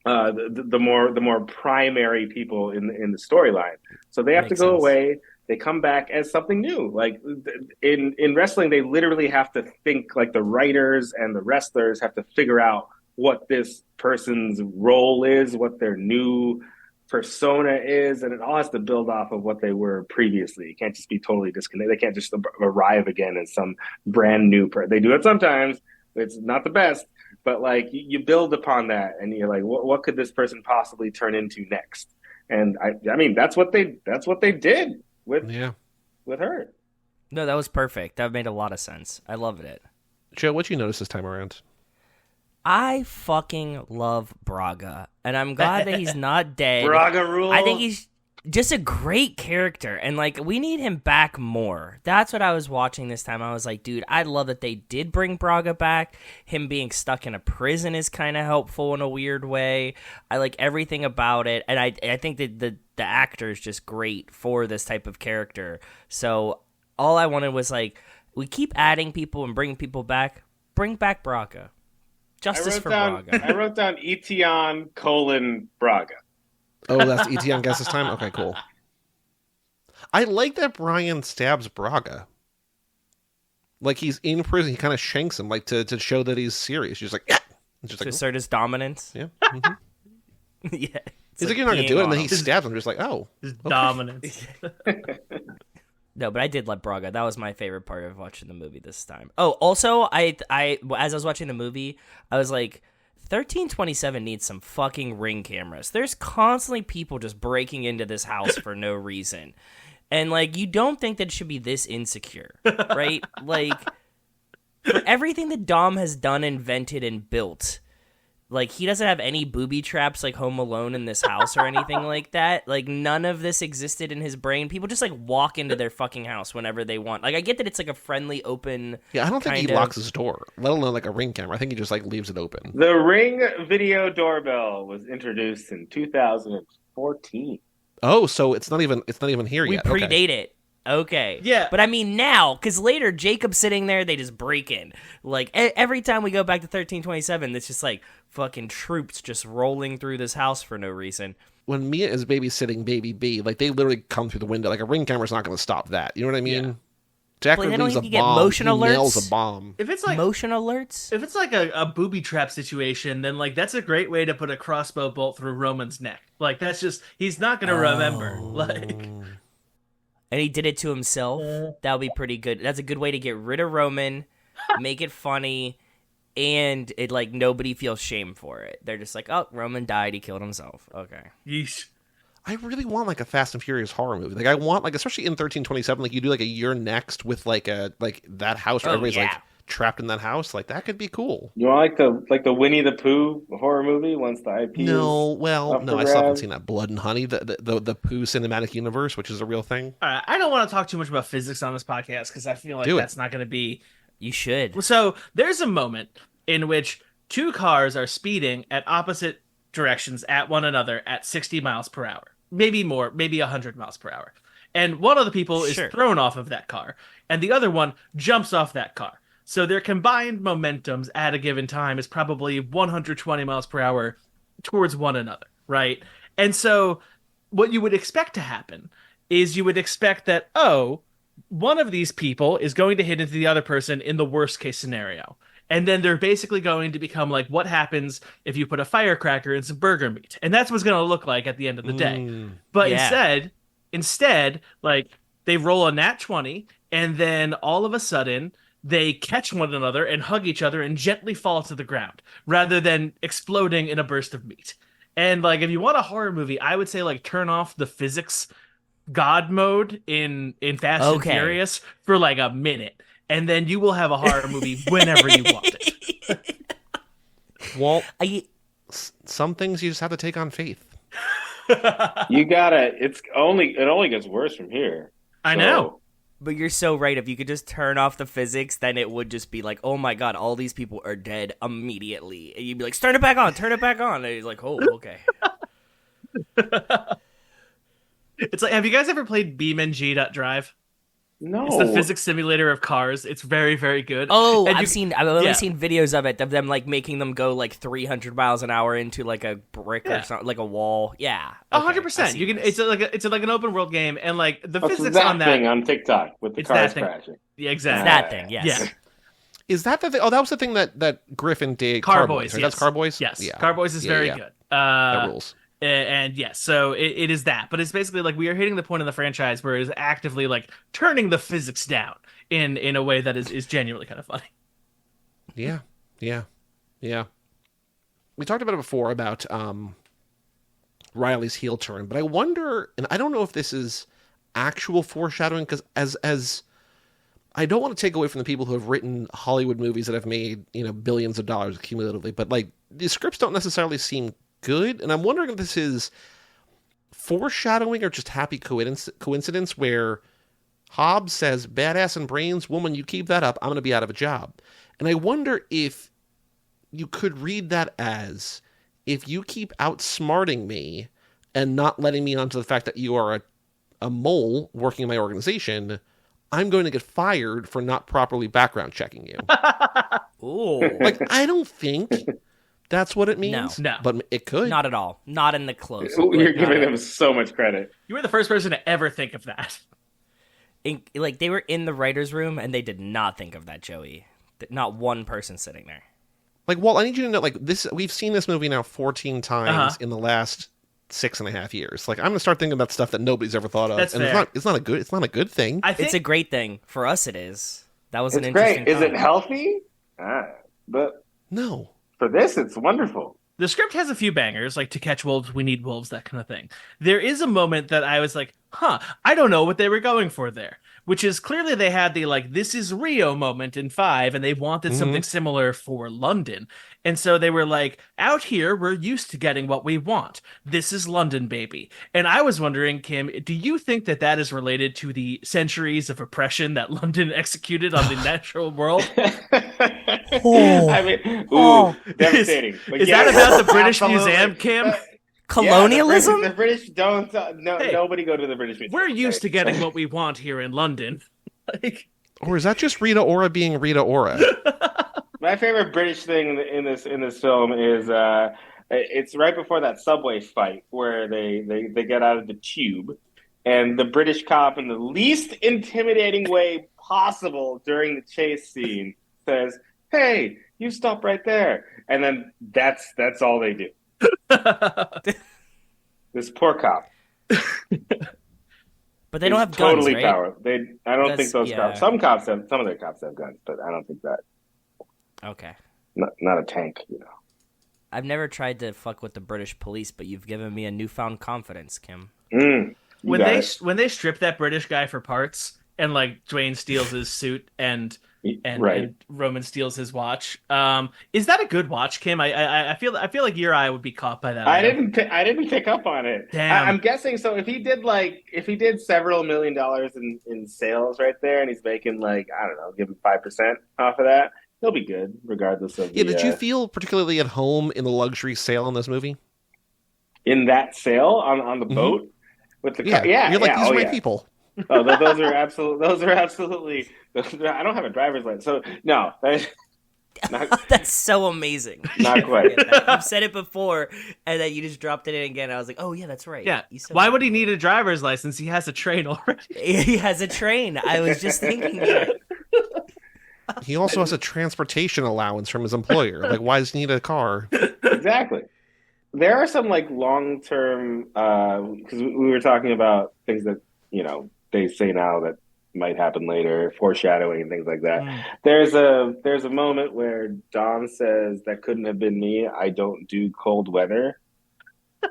more primary people in the storyline. So they have to go away. They come back as something new. Like in wrestling, they literally have to think, like the writers and the wrestlers have to figure out what this person's role is, what their new persona is, and it all has to build off of what they were previously. You can't just be totally disconnected. They can't just arrive again as some brand new They do it sometimes. It's not the best, but like you build upon that, and you're like, what could this person possibly turn into next? And I mean, that's what they did with her. No, that was perfect. That made a lot of sense. I loved it. Joe, what you notice this time around? I fucking love Braga, and I'm glad that he's not dead. Braga rules. I think he's just a great character, and like we need him back more. That's what I was watching this time. I was like, dude, I love that they did bring Braga back. Him being stuck in a prison is kind of helpful in a weird way. I like everything about it, and I think that the actor is just great for this type of character. So all I wanted was like, we keep adding people and bringing people back. Bring back Braga. Justice for Braga. I wrote down Etienne : Braga. Oh, that's Etienne guesses time? Okay, cool. I like that Brian stabs Braga. Like, he's in prison, he kind of shanks him, like, to show that he's serious. He's like, yeah! Just to assert his dominance? Yeah. Mm-hmm. Yeah. He's like, you're not going to do it, and then he stabs him, just like, oh. His dominance. No, but I did like Braga. That was my favorite part of watching the movie this time. Oh, also, I as I was watching the movie, I was like, 1327 needs some fucking Ring cameras. There's constantly people just breaking into this house for no reason. And, like, you don't think that it should be this insecure, right? Like, for everything that Dom has done, invented, and built, like, he doesn't have any booby traps like Home Alone in this house or anything like that. Like, none of this existed in his brain. People just, like, walk into their fucking house whenever they want. Like, I get that it's, like, a friendly, open... Yeah, I don't think he locks his door, let alone, like, a Ring camera. I think he just, like, leaves it open. The Ring video doorbell was introduced in 2014. Oh, so it's not even here yet. We predate it. Okay. Yeah. But I mean now, because later Jacob's sitting there, they just break in. Like, every time we go back to 1327, it's just like fucking troops just rolling through this house for no reason. When Mia is babysitting baby B, like, they literally come through the window. Like, a Ring camera's not going to stop that. You know what I mean? Yeah. Jack leaves a bomb. Motion alerts? Nails a bomb. If it's like motion alerts? If it's like a booby trap situation, then like that's a great way to put a crossbow bolt through Roman's neck. Like, that's just, he's not going to remember. Like... And he did it to himself. That would be pretty good. That's a good way to get rid of Roman, make it funny, and it like nobody feels shame for it. They're just like, oh, Roman died. He killed himself. Okay. Yeesh. I really want like a Fast and Furious horror movie. Like I want like, especially in 1327, like you do like a year next with like that house where everybody's like trapped in that house. Like that could be cool. You want the Winnie the Pooh horror movie once the IP? No, I still haven't seen that. Blood and Honey, the Pooh cinematic universe, which is a real thing. All right, I don't want to talk too much about physics on this podcast because I feel like that's not going to be. You should. So there's a moment in which two cars are speeding at opposite directions at one another at 60 miles per hour. Maybe more, maybe 100 miles per hour. And one of the people is thrown off of that car, and the other one jumps off that car. So their combined momentums at a given time is probably 120 miles per hour towards one another, right? And so what you would expect to happen is you would expect that, one of these people is going to hit into the other person in the worst case scenario. And then they're basically going to become like, what happens if you put a firecracker in some burger meat? And that's what's going to look like at the end of the day. But instead, like they roll a nat 20 and then all of a sudden they catch one another and hug each other and gently fall to the ground rather than exploding in a burst of meat. And like, if you want a horror movie, I would say like turn off the physics God mode in Fast and Furious for like a minute, and then you will have a horror movie whenever you want it. Walt, some things you just have to take on faith. You gotta. It only gets worse from here. I know. But you're so right. If you could just turn off the physics, then it would just be like, oh my god, all these people are dead immediately. And you'd be like, turn it back on. And he's like, oh, okay. It's like, have you guys ever played BeamNG.drive? No. It's the physics simulator of cars. It's very, very good. Oh, I've only seen videos of it, of them like making them go like 300 miles an hour into like a brick or something, like a wall. Yeah. 100%. You can. It's like an open world game, and like the physics that on that thing on TikTok with the cars crashing. Yeah, exactly. It's that thing. Yes. Yeah. Is that the thing? Oh, that was the thing that Griffin did. Carboys. Right? That's Carboys. Yes. Yeah. Carboys is very good. That rules. And yes, so it is that, but it's basically like we are hitting the point in the franchise where it's actively like turning the physics down in a way that is genuinely kind of funny. Yeah. We talked about it before about Riley's heel turn, but I wonder, and I don't know if this is actual foreshadowing, because as I don't want to take away from the people who have written Hollywood movies that have made billions of dollars cumulatively, but like the scripts don't necessarily seem good, and I'm wondering if this is foreshadowing or just happy coincidence where Hobbs says, badass and brains, woman, you keep that up, I'm going to be out of a job. And I wonder if you could read that as, if you keep outsmarting me and not letting me onto the fact that you are a mole working in my organization, I'm going to get fired for not properly background checking you. Ooh. Like, I don't think that's what it means. No. But it could. Not at all. Not in the close. You're giving them so much credit. You were the first person to ever think of that. Like, they were in the writer's room, and they did not think of that, Joey. Not one person sitting there. Like, Walt, I need you to know, like, this. We've seen this movie now 14 times in the last 6.5 years. Like, I'm going to start thinking about stuff that nobody's ever thought of. That's and fair. It's not a good thing. It's a great thing. For us, it is. That was an It's interesting great. Is it comment. healthy? But No. for this, it's wonderful. The script has a few bangers, like To Catch Wolves, We Need Wolves, that kind of thing. There is a moment that I was like, I don't know what they were going for there. Which is clearly they had the, like, this is Rio moment in 5, and they wanted something similar for London. And so they were like, out here, we're used to getting what we want. This is London, baby. And I was wondering, Kim, do you think that that is related to the centuries of oppression that London executed on the natural world? I mean, devastating. Is that about the British Museum, Kim? Colonialism? Yeah, the British don't. Nobody go to the British Museum. We're used to getting what we want here in London. Like, Or is that just Rita Ora being Rita Ora? My favorite British thing in this film is it's right before that subway fight where they get out of the tube, and the British cop, in the least intimidating way possible during the chase scene, says, "Hey, you stop right there," and then that's all they do. This poor cop. But they don't have totally guns, right? powerless. I don't think those cops. Some of their cops have guns, but I don't think that. Okay. Not a tank, I've never tried to fuck with the British police, but you've given me a newfound confidence, Kim. When they strip that British guy for parts, and like Dwayne steals his suit and Roman steals his watch, is that a good watch, Kim? I feel like your eye would be caught by that. I didn't pick up on it. Damn. I'm guessing so. If he did several $1 million in sales right there, and he's making like, I don't know, give him 5% off of that, he'll be good regardless of. Yeah. Did you feel particularly at home in the luxury sale in this movie? In that sale on the boat with the car? Yeah. You're like, these are my people. Oh, those are absolutely. I don't have a driver's license, so no. That's so amazing. Not quite. You've said it before, and then you just dropped it in again. I was like, oh yeah, that's right. Yeah. Why would he need a driver's license? He has a train already. He has a train. I was just thinking that. He also has a transportation allowance from his employer. Like, why does he need a car? Exactly. There are some like long-term, because we were talking about things that they say now that might happen later, foreshadowing and things like that. There's a moment where Don says, "That couldn't have been me. I don't do cold weather,"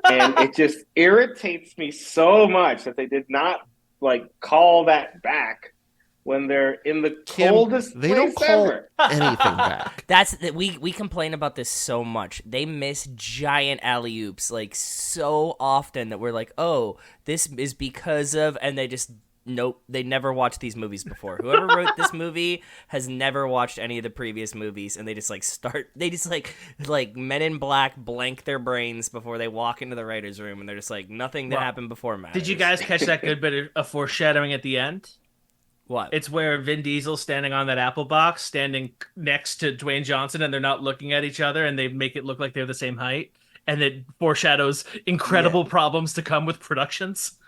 and it just irritates me so much that they did not like call that back when they're in the coldest they place don't call ever. Anything back. We complain about this so much. They miss giant alley-oops like so often that we're like, oh, this is because of, and they just. Nope, they never watched these movies before. Whoever wrote this movie has never watched any of the previous movies, and they just like Men in Black blank their brains before they walk into the writer's room, and they're just like, nothing that happened before matters. Did you guys catch that good bit of foreshadowing at the end? What? It's where Vin Diesel's standing on that apple box, standing next to Dwayne Johnson, and they're not looking at each other, and they make it look like they're the same height, and it foreshadows incredible problems to come with productions.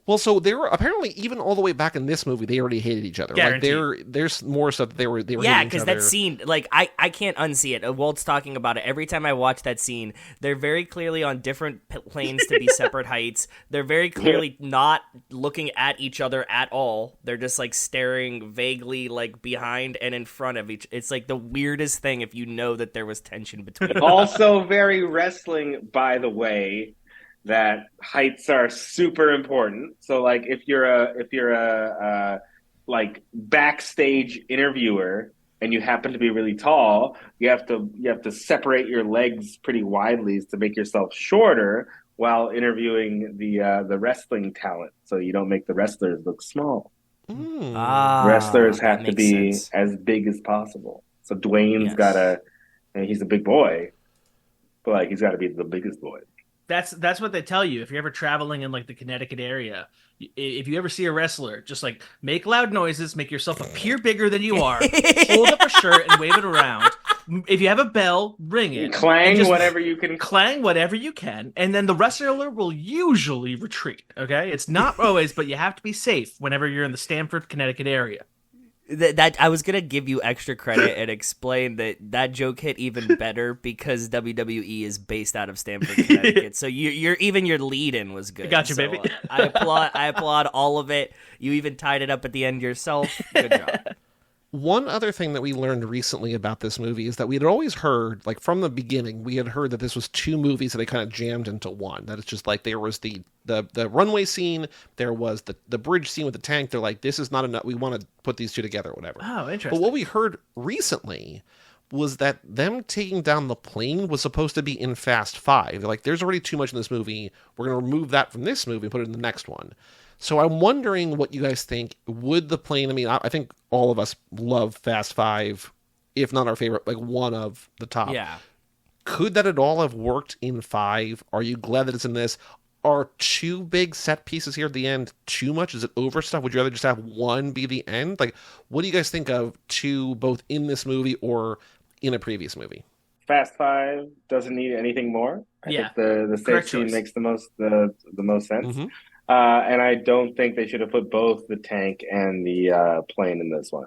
Well, so they were apparently even all the way back in this movie, they already hated each other. Guaranteed. Like there's more stuff that they were hating each other. Yeah, because that scene, like I can't unsee it. Walt's talking about it every time I watch that scene. They're very clearly on different planes to be separate heights. They're very clearly not looking at each other at all. They're just like staring vaguely, like behind and in front of each. It's like the weirdest thing if you know that there was tension between them. Also, very wrestling, by the way. That heights are super important. So, like, if you're a like backstage interviewer and you happen to be really tall, you have to separate your legs pretty widely to make yourself shorter while interviewing the wrestling talent, so you don't make the wrestlers look small. Wrestlers have to be as big as possible. So Dwayne's he's a big boy, but like he's got to be the biggest boy. That's what they tell you if you're ever traveling in like the Connecticut area. If you ever see a wrestler, just like make loud noises, make yourself appear bigger than you are, hold up a shirt and wave it around. If you have a bell, ring it. Clang whatever you can. Clang whatever you can, and then the wrestler will usually retreat. Okay, it's not always, but you have to be safe whenever you're in the Stamford, Connecticut area. That I was gonna give you extra credit and explain that joke hit even better because WWE is based out of Stamford, Connecticut. So your lead-in was good. Gotcha, baby. I applaud all of it. You even tied it up at the end yourself. Good job. One other thing that we learned recently about this movie is that we had always heard, like from the beginning, we had heard that this was two movies that they kind of jammed into one. That it's just like there was the runway scene, there was the bridge scene with the tank. They're like, this is not enough. We want to put these two together or whatever. Oh, interesting. But what we heard recently was that them taking down the plane was supposed to be in Fast 5. They're like, there's already too much in this movie. We're going to remove that from this movie and put it in the next one. So I'm wondering what you guys think. Would the plane, I mean, I think all of us love Fast 5, if not our favorite, like one of the top. Yeah. Could that at all have worked in 5? Are you glad that it's in this? Are two big set pieces here at the end too much? Is it overstuff? Would you rather just have one be the end? Like, what do you guys think of two both in this movie or in a previous movie? Fast 5 doesn't need anything more. I think the safe scene makes the most sense. Mm-hmm. And I don't think they should have put both the tank and the plane in this one.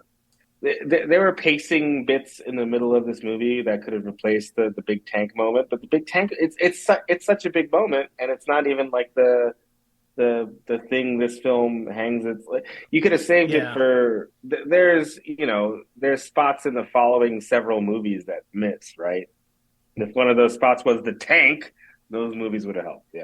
There were pacing bits in the middle of this movie that could have replaced the big tank moment, but the big tank it's such a big moment, and it's not even like the thing this film hangs its. You could have saved it for. There's spots in the following several movies that miss, right? If one of those spots was the tank, those movies would have helped. Yeah.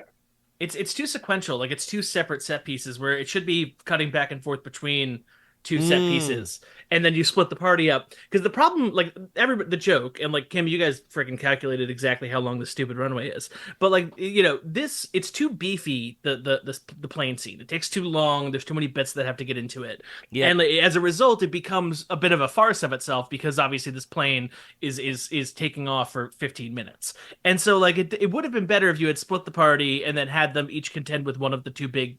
It's too sequential. Like it's two separate set pieces where it should be cutting back and forth between two set pieces, and then you split the party up. Because the problem, like the joke, and like Kim, you guys freaking calculated exactly how long the stupid runway is. But like this, it's too beefy. The plane scene, it takes too long. There's too many bits that have to get into it, and like, as a result, it becomes a bit of a farce of itself because obviously this plane is taking off for 15 minutes, and so like it would have been better if you had split the party and then had them each contend with one of the two big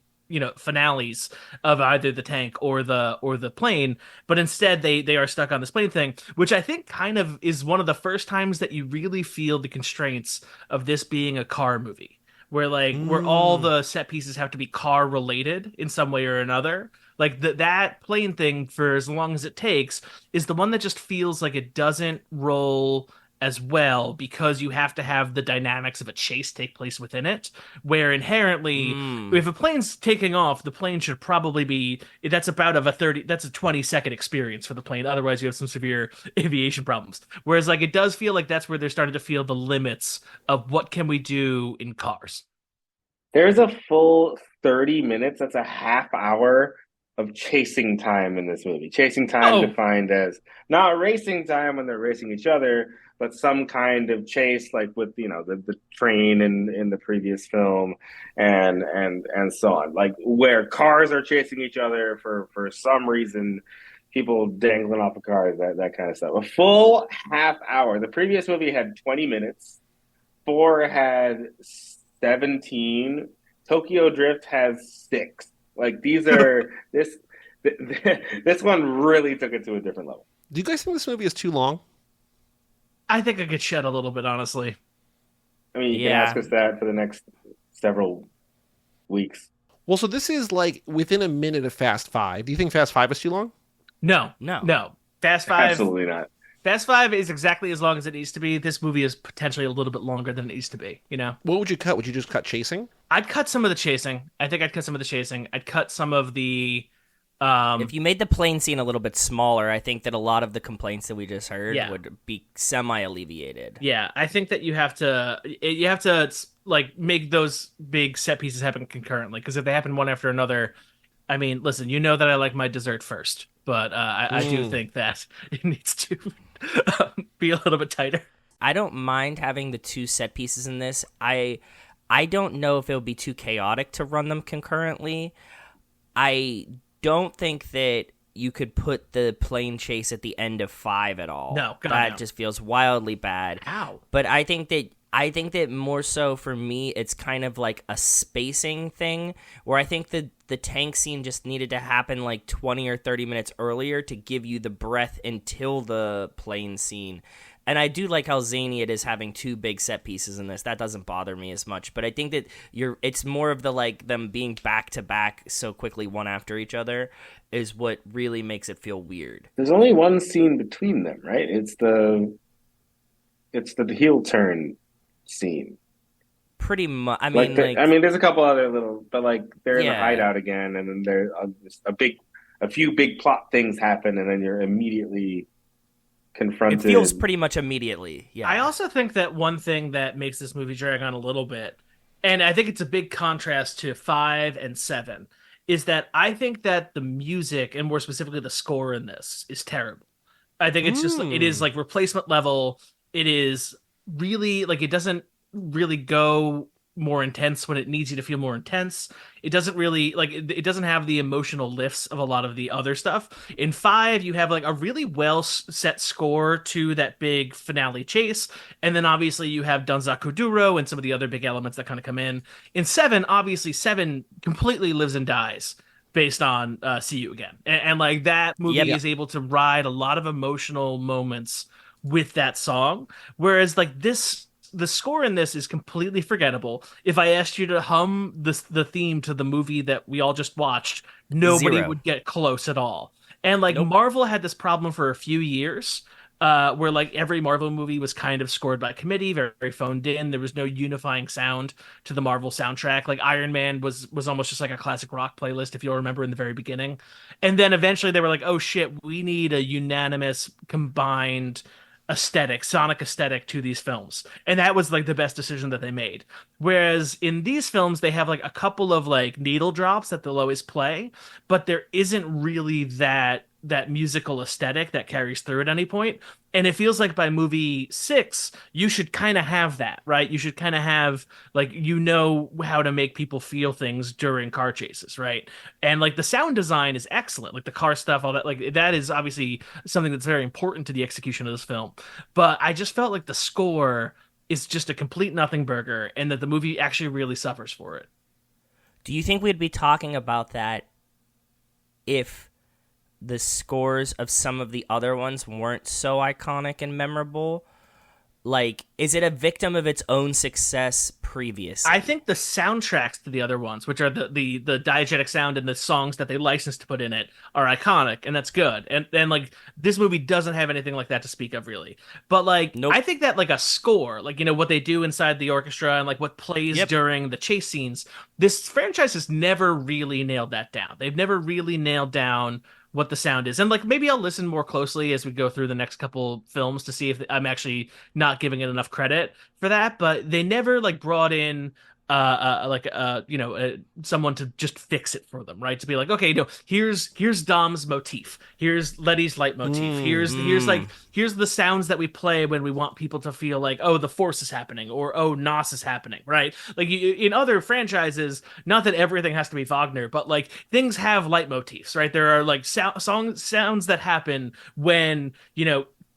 finales of either the tank or the plane, but instead they are stuck on this plane thing, which I think kind of is one of the first times that you really feel the constraints of this being a car movie, where where all the set pieces have to be car related in some way or another. Like that plane thing, for as long as it takes, is the one that just feels like it doesn't roll as well because you have to have the dynamics of a chase take place within it, where inherently if a plane's taking off, the plane should probably be, that's about of a 20-second experience for the plane, otherwise you have some severe aviation problems. Whereas like it does feel like that's where they're starting to feel the limits of what can we do in cars. There's a full 30 minutes, that's a half hour of chasing time in this movie. Chasing time defined as not racing time when they're racing each other, but some kind of chase, like with the train in the previous film, and so on, like where cars are chasing each other for some reason, people dangling off of cars, that kind of stuff. A full half hour. The previous movie had 20 minutes. 4 had 17. Tokyo Drift has 6. Like these are this one really took it to a different level. Do you guys think this movie is too long? I think I could shed a little bit, honestly. I mean, you can ask us that for the next several weeks. Well, so this is like within a minute of Fast 5. Do you think Fast 5 is too long? No. Fast 5. Absolutely not. Fast 5 is exactly as long as it needs to be. This movie is potentially a little bit longer than it needs to be, What would you cut? Would you just cut chasing? I'd cut some of the chasing. I think I'd cut some of the chasing. I'd cut some of the... if you made the plane scene a little bit smaller, I think that a lot of the complaints that we just heard would be semi-alleviated. Yeah, I think that you have to like make those big set pieces happen concurrently, because if they happen one after another, I mean, listen, that I like my dessert first, but I do think that it needs to be a little bit tighter. I don't mind having the two set pieces in this. I don't know if it would be too chaotic to run them concurrently. I don't think that you could put the plane chase at the end of 5 at all. No, that just feels wildly bad. Ow. But I think that more so for me, it's kind of like a spacing thing, where I think that the tank scene just needed to happen like 20 or 30 minutes earlier to give you the breath until the plane scene. And I do like how zany it is having two big set pieces in this. That doesn't bother me as much. But I think that it's more of the like them being back to back so quickly one after each other is what really makes it feel weird. There's only one scene between them, right? It's the heel turn scene. Pretty much. I mean, there's a couple other little, but like they're in the hideout again, and then there's a few big plot things happen, and then you're immediately confronted. It feels pretty much immediately. Yeah. I also think that one thing that makes this movie drag on a little bit, and I think it's a big contrast to 5 and 7, is that I think that the music, and more specifically the score in this, is terrible. I think it's just, it is like replacement level. It is really like, it doesn't really go more intense when it needs you to feel more intense. It doesn't really like, it doesn't have the emotional lifts of a lot of the other stuff. In 5, you have like a really well set score to that big finale chase, and then obviously you have Danza Kuduro and some of the other big elements that kind of come in. In 7, obviously 7 completely lives and dies based on See You Again, and like that movie is able to ride a lot of emotional moments with that song, whereas like this, the score in this is completely forgettable. If I asked you to hum the theme to the movie that we all just watched, nobody would get close at all. And like Marvel had this problem for a few years, where like every Marvel movie was kind of scored by committee, very, very phoned in. There was no unifying sound to the Marvel soundtrack. Like Iron Man was almost just like a classic rock playlist, if you'll remember in the very beginning. And then eventually they were like, oh shit, we need a unanimous, combined sonic aesthetic to these films. And that was like the best decision that they made. Whereas in these films, they have like a couple of like needle drops that they'll always play, but there isn't really that musical aesthetic that carries through at any point. And it feels like by movie 6, you should kind of have that, right? You should kind of have like, how to make people feel things during car chases, right? And like the sound design is excellent, like the car stuff, all that, like that is obviously something that's very important to the execution of this film. But I just felt like the score is just a complete nothing burger, and that the movie actually really suffers for it. Do you think we'd be talking about that if the scores of some of the other ones weren't so iconic and memorable? Like, is it a victim of its own success previously? I think the soundtracks to the other ones, which are the diegetic sound and the songs that they licensed to put in it, are iconic, and that's good. And like, this movie doesn't have anything like that to speak of, really. But like, nope. I think that like a score, like, what they do inside the orchestra and like what plays during the chase scenes, this franchise has never really nailed that down. They've never really nailed down what the sound is. And like, maybe I'll listen more closely as we go through the next couple films to see if I'm actually not giving it enough credit for that. But they never like brought in someone to just fix it for them, right? To be like, okay, here's Dom's motif, here's Letty's leitmotif, here's the sounds that we play when we want people to feel like, oh, the Force is happening, or oh, Nos is happening, right? Like in other franchises, not that everything has to be Wagner, but like things have leitmotifs, right? There are like sounds that happen when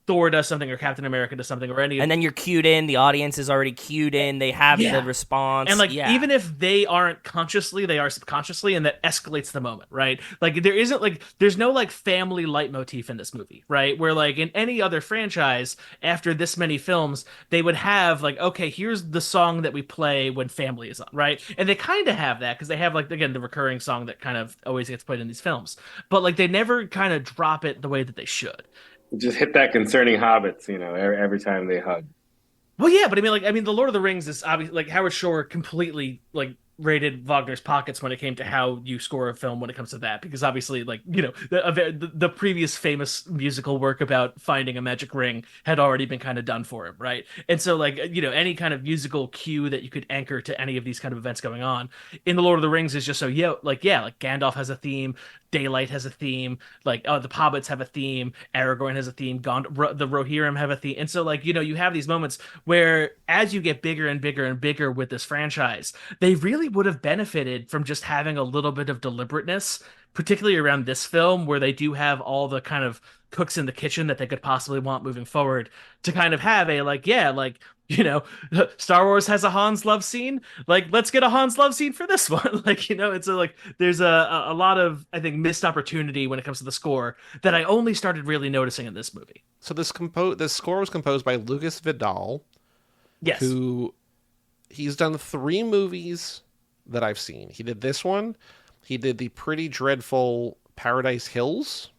Thor does something, or Captain America does something, or any, and then you're cued in. The audience is already cued in. They have the response, and like even if they aren't consciously, they are subconsciously, and that escalates the moment, right? Like there's no like family leitmotif in this movie, right? Where like in any other franchise, after this many films, they would have like, okay, here's the song that we play when family is on, right? And they kind of have that because they have like, again, the recurring song that kind of always gets played in these films, but like they never kind of drop it the way that they should. Just hit that concerning hobbits, every time they hug. Well, yeah, but I mean, the Lord of the Rings is obviously like Howard Shore completely like raided Wagner's pockets when it came to how you score a film when it comes to that, because obviously, like, the previous famous musical work about finding a magic ring had already been kind of done for him, right? And so like, any kind of musical cue that you could anchor to any of these kind of events going on in the Lord of the Rings is just so like Gandalf has a theme, Daylight has a theme, like the Hobbits have a theme, Aragorn has a theme, the Rohirrim have a theme, and so like you have these moments where as you get bigger and bigger and bigger with this franchise, they really would have benefited from just having a little bit of deliberateness, particularly around this film where they do have all the kind of cooks in the kitchen that they could possibly want moving forward, to kind of have a Star Wars has a Han's love scene, like let's get a Han's love scene for this one. Like, it's there's a lot of, I think, missed opportunity when it comes to the score that I only started really noticing in this movie. So this score was composed by Lucas Vidal. Yes. Who he's done 3 movies that I've seen. He did this one, he did the pretty dreadful Paradise Hills,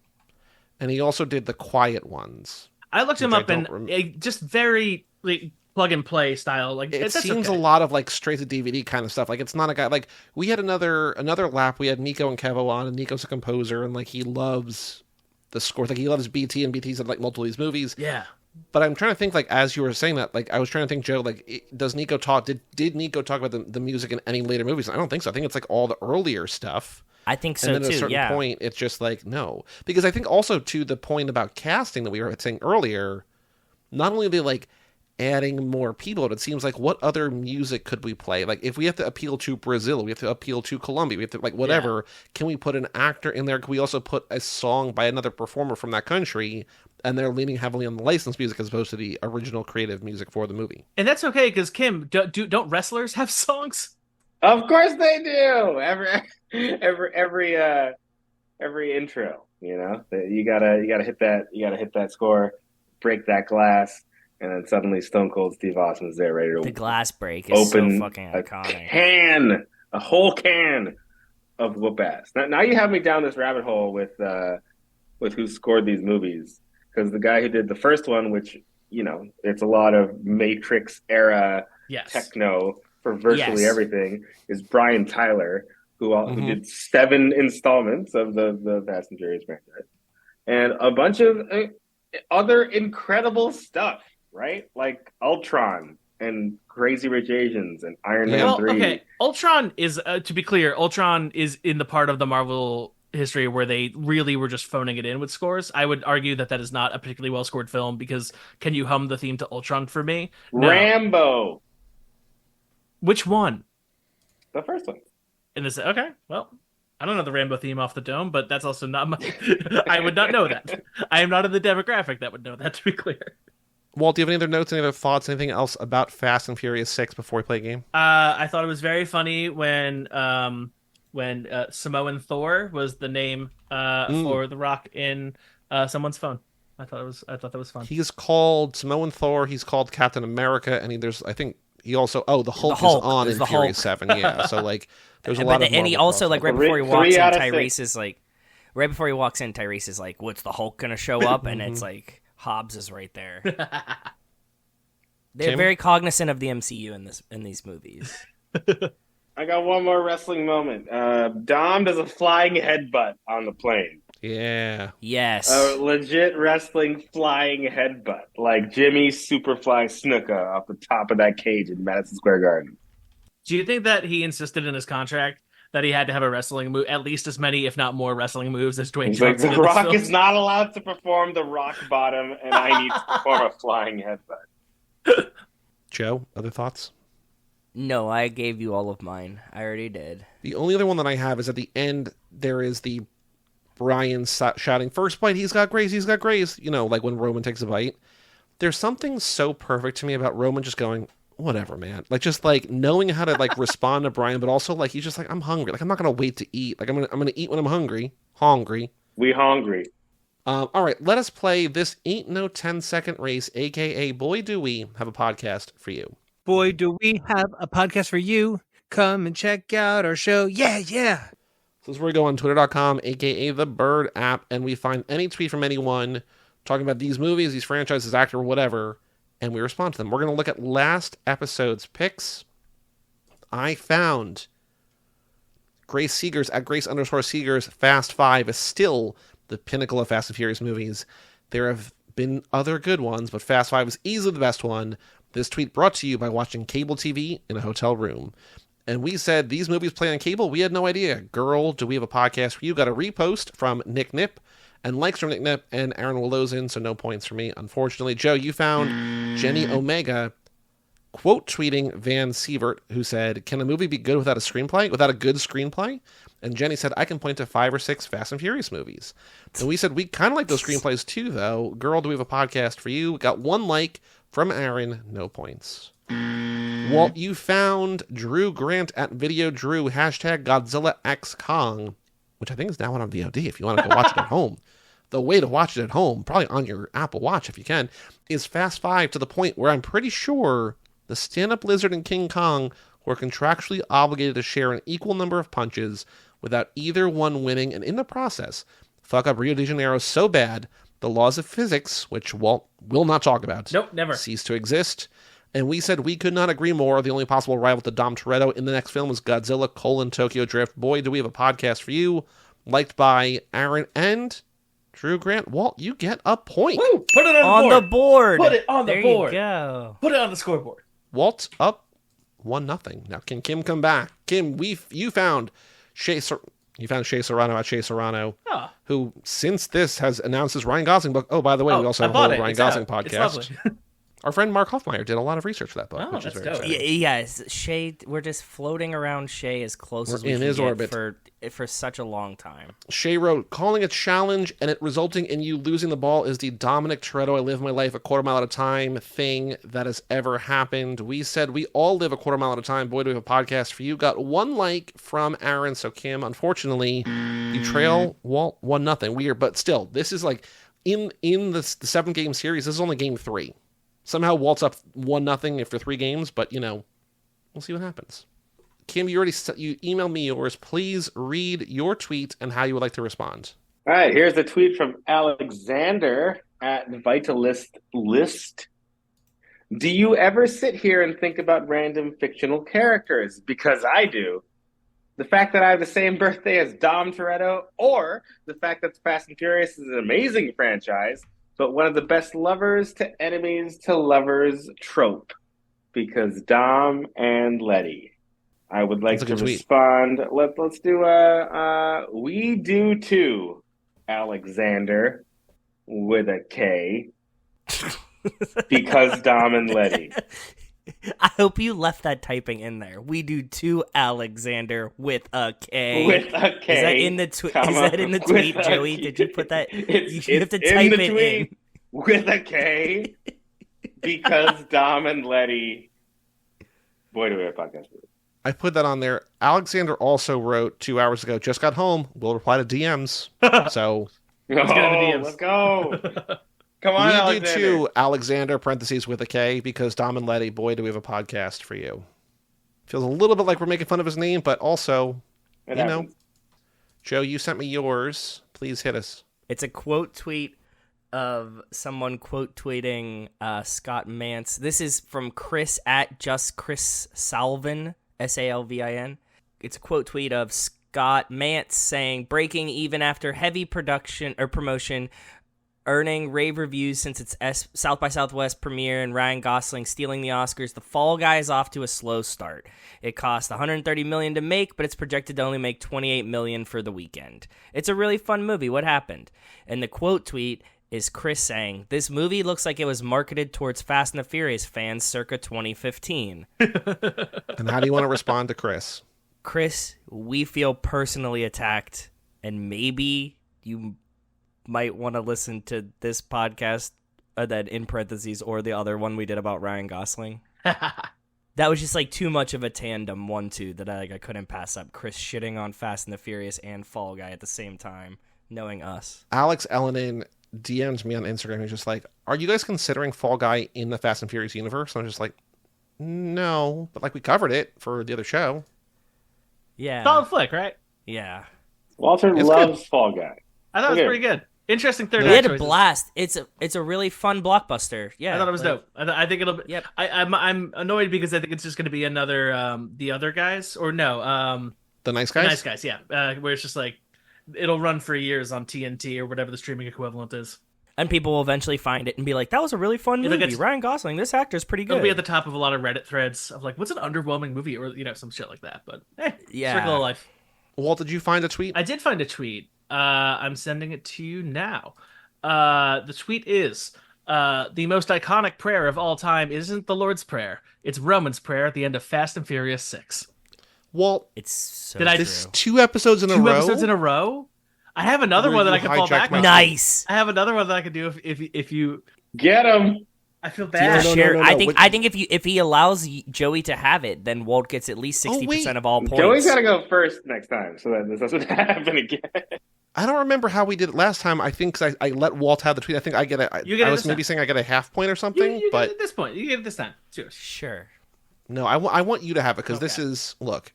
and he also did the Quiet Ones. I looked him up, and just very like, plug and play style. Like it seems a lot of like straight to DVD kind of stuff. Like it's not a guy, like we had another lap. We had Nico and Kevo on, and Nico's a composer, and like he loves the score. Like he loves BT, and BT's had like multiple of these movies. Yeah. But I'm trying to think, like, as you were saying that, like, I was trying to think, Joe, like, does Nico talk, did Nico talk about the music in any later movies? I don't think so. I think it's, like, all the earlier stuff. I think so, too, and then at a certain point, it's just, like, no. Because I think also, to the point about casting that we were saying earlier, not only are they, like, adding more people, but it seems like, what other music could we play? Like, if we have to appeal to Brazil, we have to appeal to Colombia, we have to, like, whatever, can we put an actor in there? Can we also put a song by another performer from that country? And they're leaning heavily on the licensed music as opposed to the original creative music for the movie. And that's okay, because Kim, don't wrestlers have songs? Of course they do. Every intro, you gotta hit that score, break that glass, and then suddenly Stone Cold Steve Austin's there ready to the glass break is so fucking iconic. A whole can of whoop ass. Now you have me down this rabbit hole with who scored these movies. Because the guy who did the first one, which, it's a lot of Matrix era techno for virtually everything, is Brian Tyler, who did 7 installments of the Fast and Furious franchise. And a bunch of other incredible stuff, right? Like Ultron and Crazy Rich Asians and Iron Man 3. Okay, Ultron is, to be clear, Ultron is in the part of the Marvel history where they really were just phoning it in with scores. I would argue that is not a particularly well scored film, because can you hum the theme to Ultron for me? No. Rambo. Which one? The first one. Okay, well, I don't know the Rambo theme off the dome, but that's also not my... I would not know that. I am not in the demographic that would know that, to be clear. Walt, do you have any other notes, any other thoughts, anything else about Fast and Furious 6 before we play a game? I thought it was very funny when Samoan Thor was the name for The Rock in someone's phone. I thought that was fun. He's called Samoan Thor. He's called Captain America, and I think he also the Hulk is on in Furious 7. Yeah, so like there's a lot of. And he also like right before he walks in, Tyrese is like, right before he walks in, Tyrese is like, "What's the Hulk gonna show up?" And it's like Hobbs is right there. They're very cognizant of the MCU in these movies. I got one more wrestling moment. Dom does a flying headbutt on the plane. Yeah. Yes. A legit wrestling flying headbutt. Like Jimmy Superfly Snuka off the top of that cage in Madison Square Garden. Do you think that he insisted in his contract that he had to have a wrestling move, at least as many, if not more, wrestling moves as Dwayne Johnson? Like, The Rock is not allowed to perform the rock bottom, and I need to perform a flying headbutt. Joe, other thoughts? No, I gave you all of mine. I already did. The only other one that I have is at the end, there is the Brian shouting, "First bite, he's got Grace, he's got Grace." You know, like when Roman takes a bite. There's something so perfect to me about Roman just going, whatever, man. Like, just like knowing how to like respond to Brian, but also like he's just like, I'm hungry. Like, I'm not gonna wait to eat. Like, I'm gonna eat when I'm hungry. Hungry. We hungry. All right, let us play this Ain't No 10-Second Race, aka Boy Do We Have a Podcast for You. Boy, do we have a podcast for you. Come and check out our show. Yeah. So this is where we go on twitter.com, aka the Bird app, and we find any tweet from anyone talking about these movies, these franchises, actor, whatever, and we respond to them. We're going to look at last episode's picks. I found Grace Seegers at Grace_Seegers. Fast 5 is still the pinnacle of Fast and Furious movies. There have been other good ones, but Fast 5 is easily the best one. This tweet brought to you by watching cable TV in a hotel room. And we said, these movies play on cable? We had no idea. Girl, do we have a podcast for you? Got a repost from Nick Nip and likes from Nick Nip and Aaron Willozin, so no points for me, unfortunately. Joe, you found Jenny Omega quote tweeting Van Sievert, who said, "Can a movie be good without a good screenplay?" And Jenny said, "I can point to 5 or 6 Fast and Furious movies." And we said, we kind of like those screenplays too, though. Girl, do we have a podcast for you? Got 1 like from Aaron, no points. Walt, you found Drew Grant at Video Drew, hashtag Godzilla X Kong, which I think is now on VOD if you want to go watch it at home. The way to watch it at home, probably on your Apple Watch if you can, is Fast 5, to the point where I'm pretty sure the stand-up lizard and King Kong were contractually obligated to share an equal number of punches without either one winning, and in the process, fuck up Rio de Janeiro so bad, the laws of physics, which Walt will not talk about, nope, never, cease to exist. And we said we could not agree more. The only possible rival to Dom Toretto in the next film was Godzilla: Tokyo Drift. Boy, do we have a podcast for you. Liked by Aaron and Drew Grant. Walt, you get a point. Woo! Put it on the board. Put it on the board. There you go. Put it on the scoreboard. Walt's up 1-0. Now, can Kim come back? Kim, you found Shea Serrano at Shea Serrano, who since this has announced his Ryan Gosling book. Oh, by the way, we also have a whole Ryan Gosling podcast. Our friend Mark Hoffmeyer did a lot of research for that book, which is very exciting. Yes, Shea, we're just floating around Shea as close as we can get orbit for such a long time. Shea wrote, "Calling a challenge and it resulting in you losing the ball is the Dominic Toretto I live my life a quarter mile at a time thing that has ever happened." We said we all live a quarter mile at a time. Boy, do we have a podcast for you. Got 1 like from Aaron. So Kim, unfortunately, you trail Walt 1-0. Weird, but still, this is like in the 7-game series. This is only game 3. Somehow Walt's up 1-0 after 3 games, but we'll see what happens. Kim, you emailed me yours. Please read your tweet and how you would like to respond. All right, here's a tweet from Alexander at Vitalist List. "Do you ever sit here and think about random fictional characters? Because I do. The fact that I have the same birthday as Dom Toretto, or the fact that Fast and Furious is an amazing franchise, but one of the best lovers to enemies to lovers trope, because Dom and Letty. I would like to respond. Let's do we do too, Alexander, with a K, because Dom and Letty. I hope you left that typing in there. We do too, Alexander, with a K. With a K. Is that in the tweet, Joey? Did you put that? You have to type it in. With a K, because Dom and Letty. Boy, do we have a podcast. I put that on there. Alexander also wrote 2 hours ago, just got home. We'll reply to DMs. So let's go. Come on, Alexander. We do too, Alexander, parentheses with a K, because Dom and Letty, boy, do we have a podcast for you. Feels a little bit like we're making fun of his name, but also, Joe, you sent me yours. Please hit us. It's a quote tweet of someone quote tweeting Scott Mance. This is from Chris at just Chris Salvin, Salvin. It's a quote tweet of Scott Mance saying, breaking even after heavy production or promotion, earning rave reviews since its South by Southwest premiere, and Ryan Gosling stealing the Oscars. The Fall Guy is off to a slow start. It cost $130 million to make, but it's projected to only make $28 million for the weekend. It's a really fun movie. What happened? And the quote tweet is Chris saying, this movie looks like it was marketed towards Fast and the Furious fans circa 2015. And how do you want to respond to Chris? Chris, we feel personally attacked, and maybe you might want to listen to this podcast, that in parentheses, or the other one we did about Ryan Gosling. That was just like too much of a tandem 1-2 that I couldn't pass up. Chris shitting on Fast and the Furious and Fall Guy at the same time, knowing us. Alex Ellenin DM'd me on Instagram. He's just like, are you guys considering Fall Guy in the Fast and Furious universe? And I'm just like, no, but like we covered it for the other show. Yeah. Solid flick, right? Yeah. Walter loves Fall Guy. I thought it was pretty good. Interesting third act. We had a choices. blast. It's a really fun blockbuster. Yeah, I thought it was dope. I think it'll. Yep. I'm annoyed because I think it's just going to be another the other guys or no the nice guys. The nice guys, yeah. Where it's just like it'll run for years on TNT or whatever the streaming equivalent is. And people will eventually find it and be like, "That was a really fun movie. Ryan Gosling, this actor's pretty good." It'll be at the top of a lot of Reddit threads of like, "What's an underwhelming movie?" or some shit like that. But yeah, circle of life. Walt, did you find a tweet? I did find a tweet. I'm sending it to you now. The tweet is, the most iconic prayer of all time isn't the Lord's Prayer. It's Roman's Prayer at the end of Fast and Furious 6. Walt, it's so this 2 episodes in a row? 2 episodes in a row? I have another one that I can fall back on. Nice. I have another one that I can do if you get him. I feel bad. No. I think if he allows Joey to have it, then Walt gets at least 60% of all points. Joey's got to go first next time, so that this doesn't happen again. I don't remember how we did it last time. I think I let Walt have the tweet. I think I get it. I was maybe saying I get a half point or something. You but get it at this point. You get it this time. Sure. No, I want you to have it because this is look.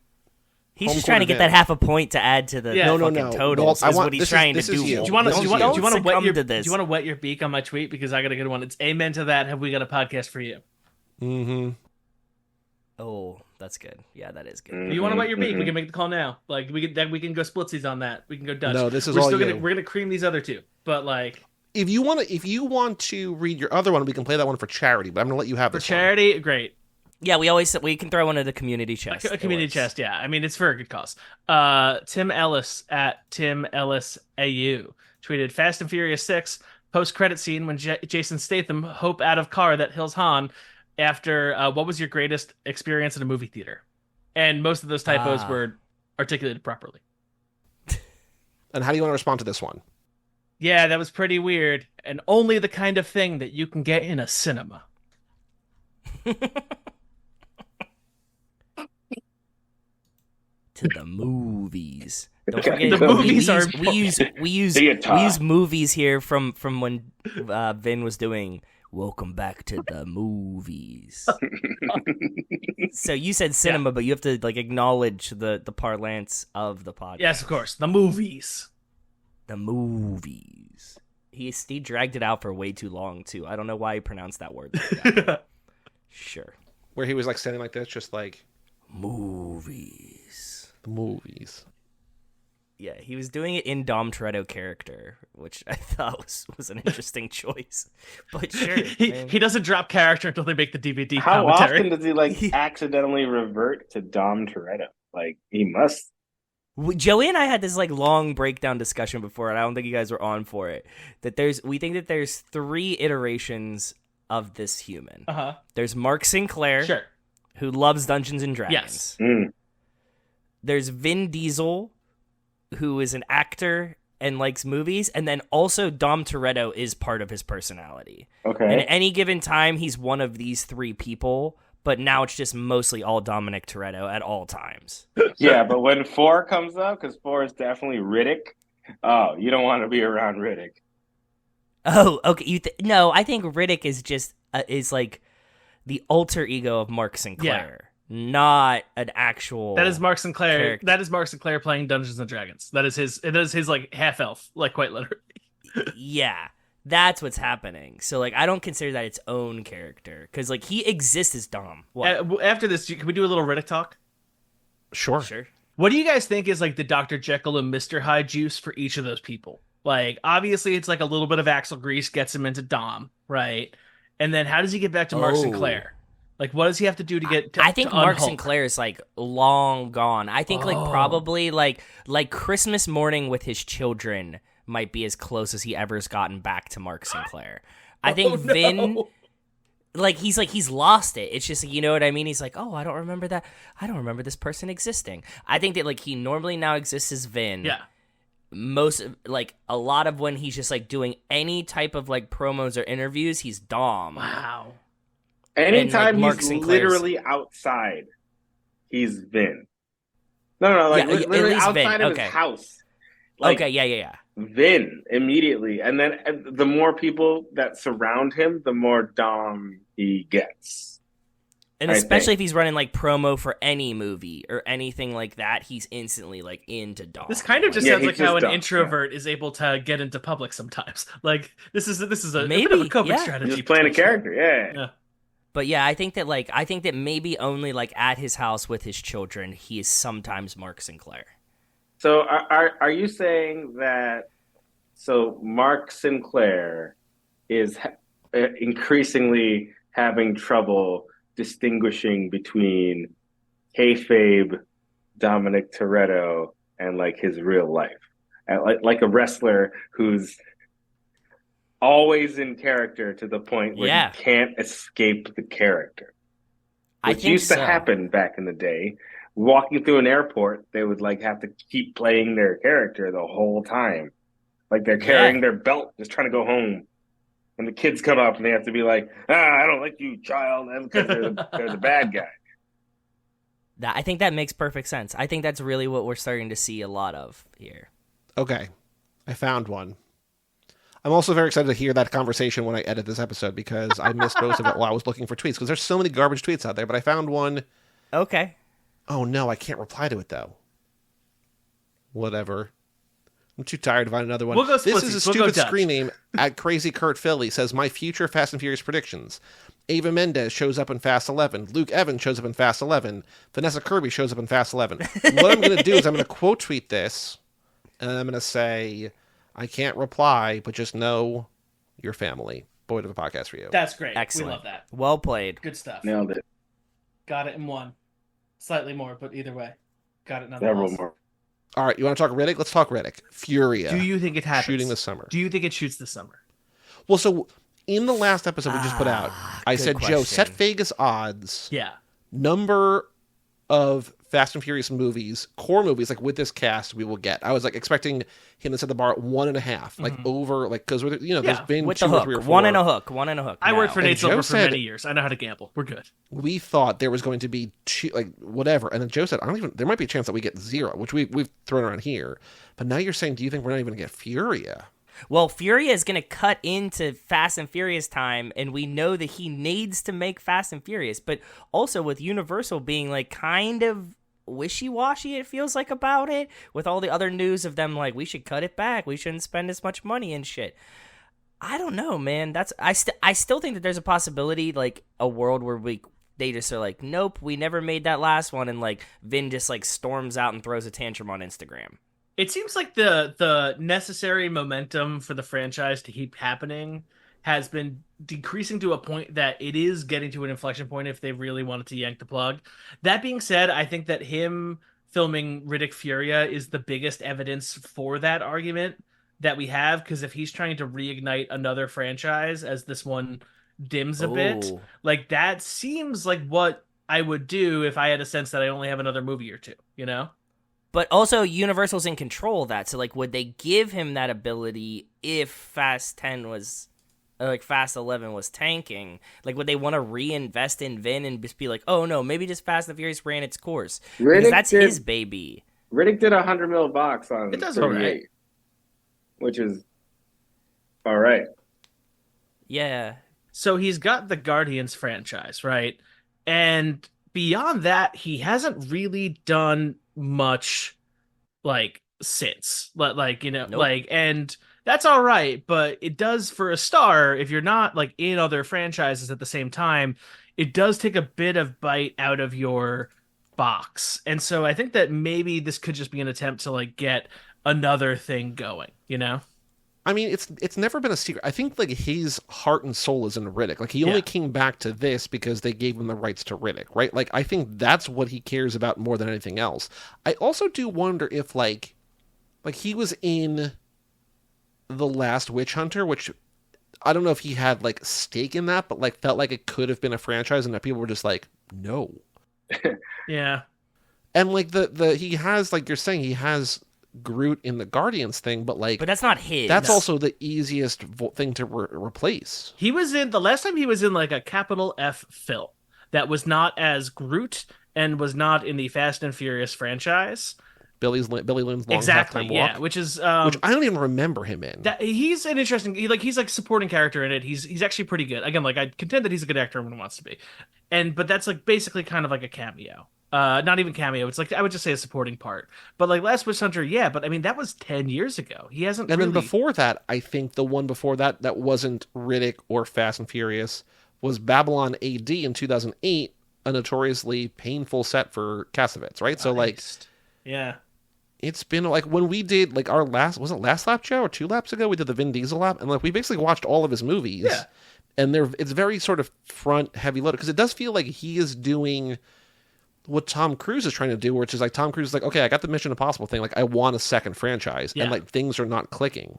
He's just trying to get that half a point to add to the totals. Walt, what he's trying to do. Do you want to wet your beak on my tweet because I got a good one? It's amen to that. Have we got a podcast for you? Mm-hmm. Oh, that's good. Yeah, that is good. Mm-hmm. You want to wet your beak? We can make the call now. Like we can go splitsies on that. We can go Dutch. No, this is we're all still you. We're gonna cream these other two, but like. If you want to read your other one, we can play that one for charity. But I'm gonna let you have this for charity. One. Great. Yeah, we can throw one at the community chest. A community chest, yeah. I mean, it's for a good cause. Tim Ellis at Tim Ellis AU tweeted Fast and Furious 6 post-credit scene when Jason Statham hope out of car that Hills Han after what was your greatest experience in a movie theater? And most of those typos were articulated properly. And how do you want to respond to this one? Yeah, that was pretty weird, and only the kind of thing that you can get in a cinema. To the movies. Don't forget the movies are we use movies here from when Vin was doing Welcome Back to the Movies. So you said cinema, but you have to like acknowledge the parlance of the podcast. Yes, of course. The movies. The movies. He dragged it out for way too long too. I don't know why he pronounced that word like that. Sure. Where he was like standing like this, just like movies. The movies. Yeah, he was doing it in Dom Toretto character, which I thought was an interesting choice. But sure, he doesn't drop character until they make the DVD How commentary. often does he like accidentally revert to Dom Toretto? Like he must. Joey and I had this like long breakdown discussion before, and I don't think you guys were on for it. We think that there's 3 iterations of this human. There's Mark Sinclair, Sure, who loves Dungeons and Dragons. Yes. There's Vin Diesel, who is an actor and likes movies, and then also Dom Toretto is part of his personality. Okay. And at any given time, he's one of these 3 people, but now it's just mostly all Dominic Toretto at all times. Yeah, but when 4 comes up, because 4 is definitely Riddick. Oh, you don't want to be around Riddick. Oh, okay. No, I think Riddick is just is like the alter ego of Mark Sinclair. Not an actual. that is Mark Sinclair. character. That is Mark Sinclair playing Dungeons and Dragons. That is his like half elf, like quite literally. Yeah, that's what's happening. So like, I don't consider that its own character because like he exists as Dom. What? After this, can we do a little Riddick talk? Sure. What do you guys think is like the Dr. Jekyll and Mr. Hyde juice for each of those people? Like, obviously, it's like a little bit of axle grease gets him into Dom, right? And then how does he get back to Mark Sinclair? Like, what does he have to do to get? I think to Mark unhulk? Sinclair is like long gone. I think like probably like Christmas morning with his children might be as close as he ever's gotten back to Mark Sinclair. I think Vin, like he's lost it. It's just, you know what I mean? He's like, oh, I don't remember that. I don't remember this person existing. I think that like he normally now exists as Vin. Yeah. Most like a lot of when he's just like doing any type of like promos or interviews, he's Dom. Wow. Anytime Mark he's Sinclair's- literally outside, he's Vin. No, like Yeah, literally at least Vin, outside of okay. his house. Like, Okay, yeah. Vin immediately, and then the more people that surround him, the more Dom he gets. And I especially think. if he's running like promo for any movie or anything like that, he's instantly like into Dom. This kind of just Yeah, sounds he's like how just an dumb, introvert is able to get into public sometimes. Like this is a Maybe, bit of a coping yeah. strategy. He's just playing a potentially. character, yeah. But yeah, I think that maybe only like at his house with his children, he is sometimes Mark Sinclair. So are you saying that? So Mark Sinclair is increasingly having trouble distinguishing between kayfabe Dominic Toretto and like his real life, and like a wrestler who's always in character to the point where you can't escape the character. Which used to happen back in the day. Walking through an airport, they would like have to keep playing their character the whole time. Like they're carrying their belt, just trying to go home. And the kids come up and they have to be like, I don't like you, child, and because they're the bad guy. I think that makes perfect sense. I think that's really what we're starting to see a lot of here. Okay, I found one. I'm also very excited to hear that conversation when I edit this episode because I missed most of it while I was looking for tweets because there's so many garbage tweets out there, but I found one. Okay. Oh no, I can't reply to it though. Whatever. I'm too tired to find another one. We'll go This is a stupid Dutch. screen name at Crazy Kurt Philly says, my future Fast and Furious predictions. Ava Mendez shows up in Fast 11. Luke Evans shows up in Fast 11. Vanessa Kirby shows up in Fast 11. What I'm going to do is I'm going to quote tweet this, and I'm going to say, I can't reply, but just know your family. Boy, to the podcast for you. That's great. Excellent. We love that. Well played. Good stuff. Nailed it. Got it in one. Slightly more, but either way. Got it Several nonetheless. more. All right, you want to talk Riddick? Let's talk Riddick. Furya. Do you think it happens? Shooting this summer. Do you think it shoots this summer? Well, so in the last episode we just put out, I good said, Joe, set question. Vegas odds. Yeah. Number of Fast and Furious movies, core movies, like with this cast, we will get. I was like expecting him to set the bar at 1.5, like over, like because there's been With 2 the or hook. 3 or 4. One and a hook. I worked for And Nate Joe Silver for said- many years. I know how to gamble. We're good. We thought there was going to be like whatever, and then Joe said, there might be a chance that we get 0, which we've thrown around here. But now you're saying, do you think we're not even going to get Furya? Well, Furya is going to cut into Fast and Furious time, and we know that he needs to make Fast and Furious. But also with Universal being like kind of wishy-washy, it feels like about it, with all the other news of them like, we should cut it back, we shouldn't spend as much money and shit. I don't know, man. I still think that there's a possibility, like a world where they just are like, nope, we never made that last one, and like Vin just like storms out and throws a tantrum on Instagram. It seems like the necessary momentum for the franchise to keep happening has been decreasing to a point that it is getting to an inflection point if they really wanted to yank the plug. That being said, I think that him filming Riddick Furya is the biggest evidence for that argument that we have, because if he's trying to reignite another franchise as this one dims a bit, Oh. like that seems like what I would do if I had a sense that I only have another movie or two, you know? But also, Universal's in control of that. So, like, would they give him that ability if Fast 10 was, like, Fast 11 was tanking? Like, would they want to reinvest in Vin and just be like, oh, no, maybe just Fast and Furious ran its course? Because that's his baby. Riddick did a $100 million box on It does 38, all right. which is all right. Yeah. So he's got the Guardians franchise, right? And beyond that, he hasn't really done much, like, since. Like, you know, Nope. like, and that's all right, but it does, for a star, if you're not, like, in other franchises at the same time, it does take a bit of bite out of your box. And so I think that maybe this could just be an attempt to, like, get another thing going, you know? I mean, it's never been a secret. I think like his heart and soul is in Riddick. Like he only came back to this because they gave him the rights to Riddick, right? Like I think that's what he cares about more than anything else. I also do wonder if like he was in The Last Witch Hunter, which I don't know if he had like stake in that, but like felt like it could have been a franchise, and that people were just like, no. Yeah. And like the he has, like you're saying, he has Groot in the Guardians thing, but like, But that's not his. that's also the easiest thing to replace. He was in, the last time he was in, like, a capital F film that was not as Groot and was not in the Fast and Furious franchise. Billy Lynn's Long Exactly, Halftime Walk, yeah, which is which I don't even remember him in. he's an interesting, he's like supporting character in it. He's actually pretty good. Again, like, I contend that he's a good actor when he wants to be, but that's like basically kind of like a cameo. Not even cameo. It's like, I would just say a supporting part. But like Last Witch Hunter, yeah. But I mean, that was 10 years ago. He hasn't. And really... then before that, I think the one before that that wasn't Riddick or Fast and Furious was Babylon AD in 2008, a notoriously painful set for Cassavetes, right? So like, yeah, it's been like when we did like our last lap show or 2 laps ago, we did the Vin Diesel lap, and like we basically watched all of his movies. Yeah. And it's very sort of front heavy loaded because it does feel like he is doing what Tom Cruise is trying to do, which is like Tom Cruise is like, okay, I got the Mission Impossible thing, like I want a second franchise, and like things are not clicking.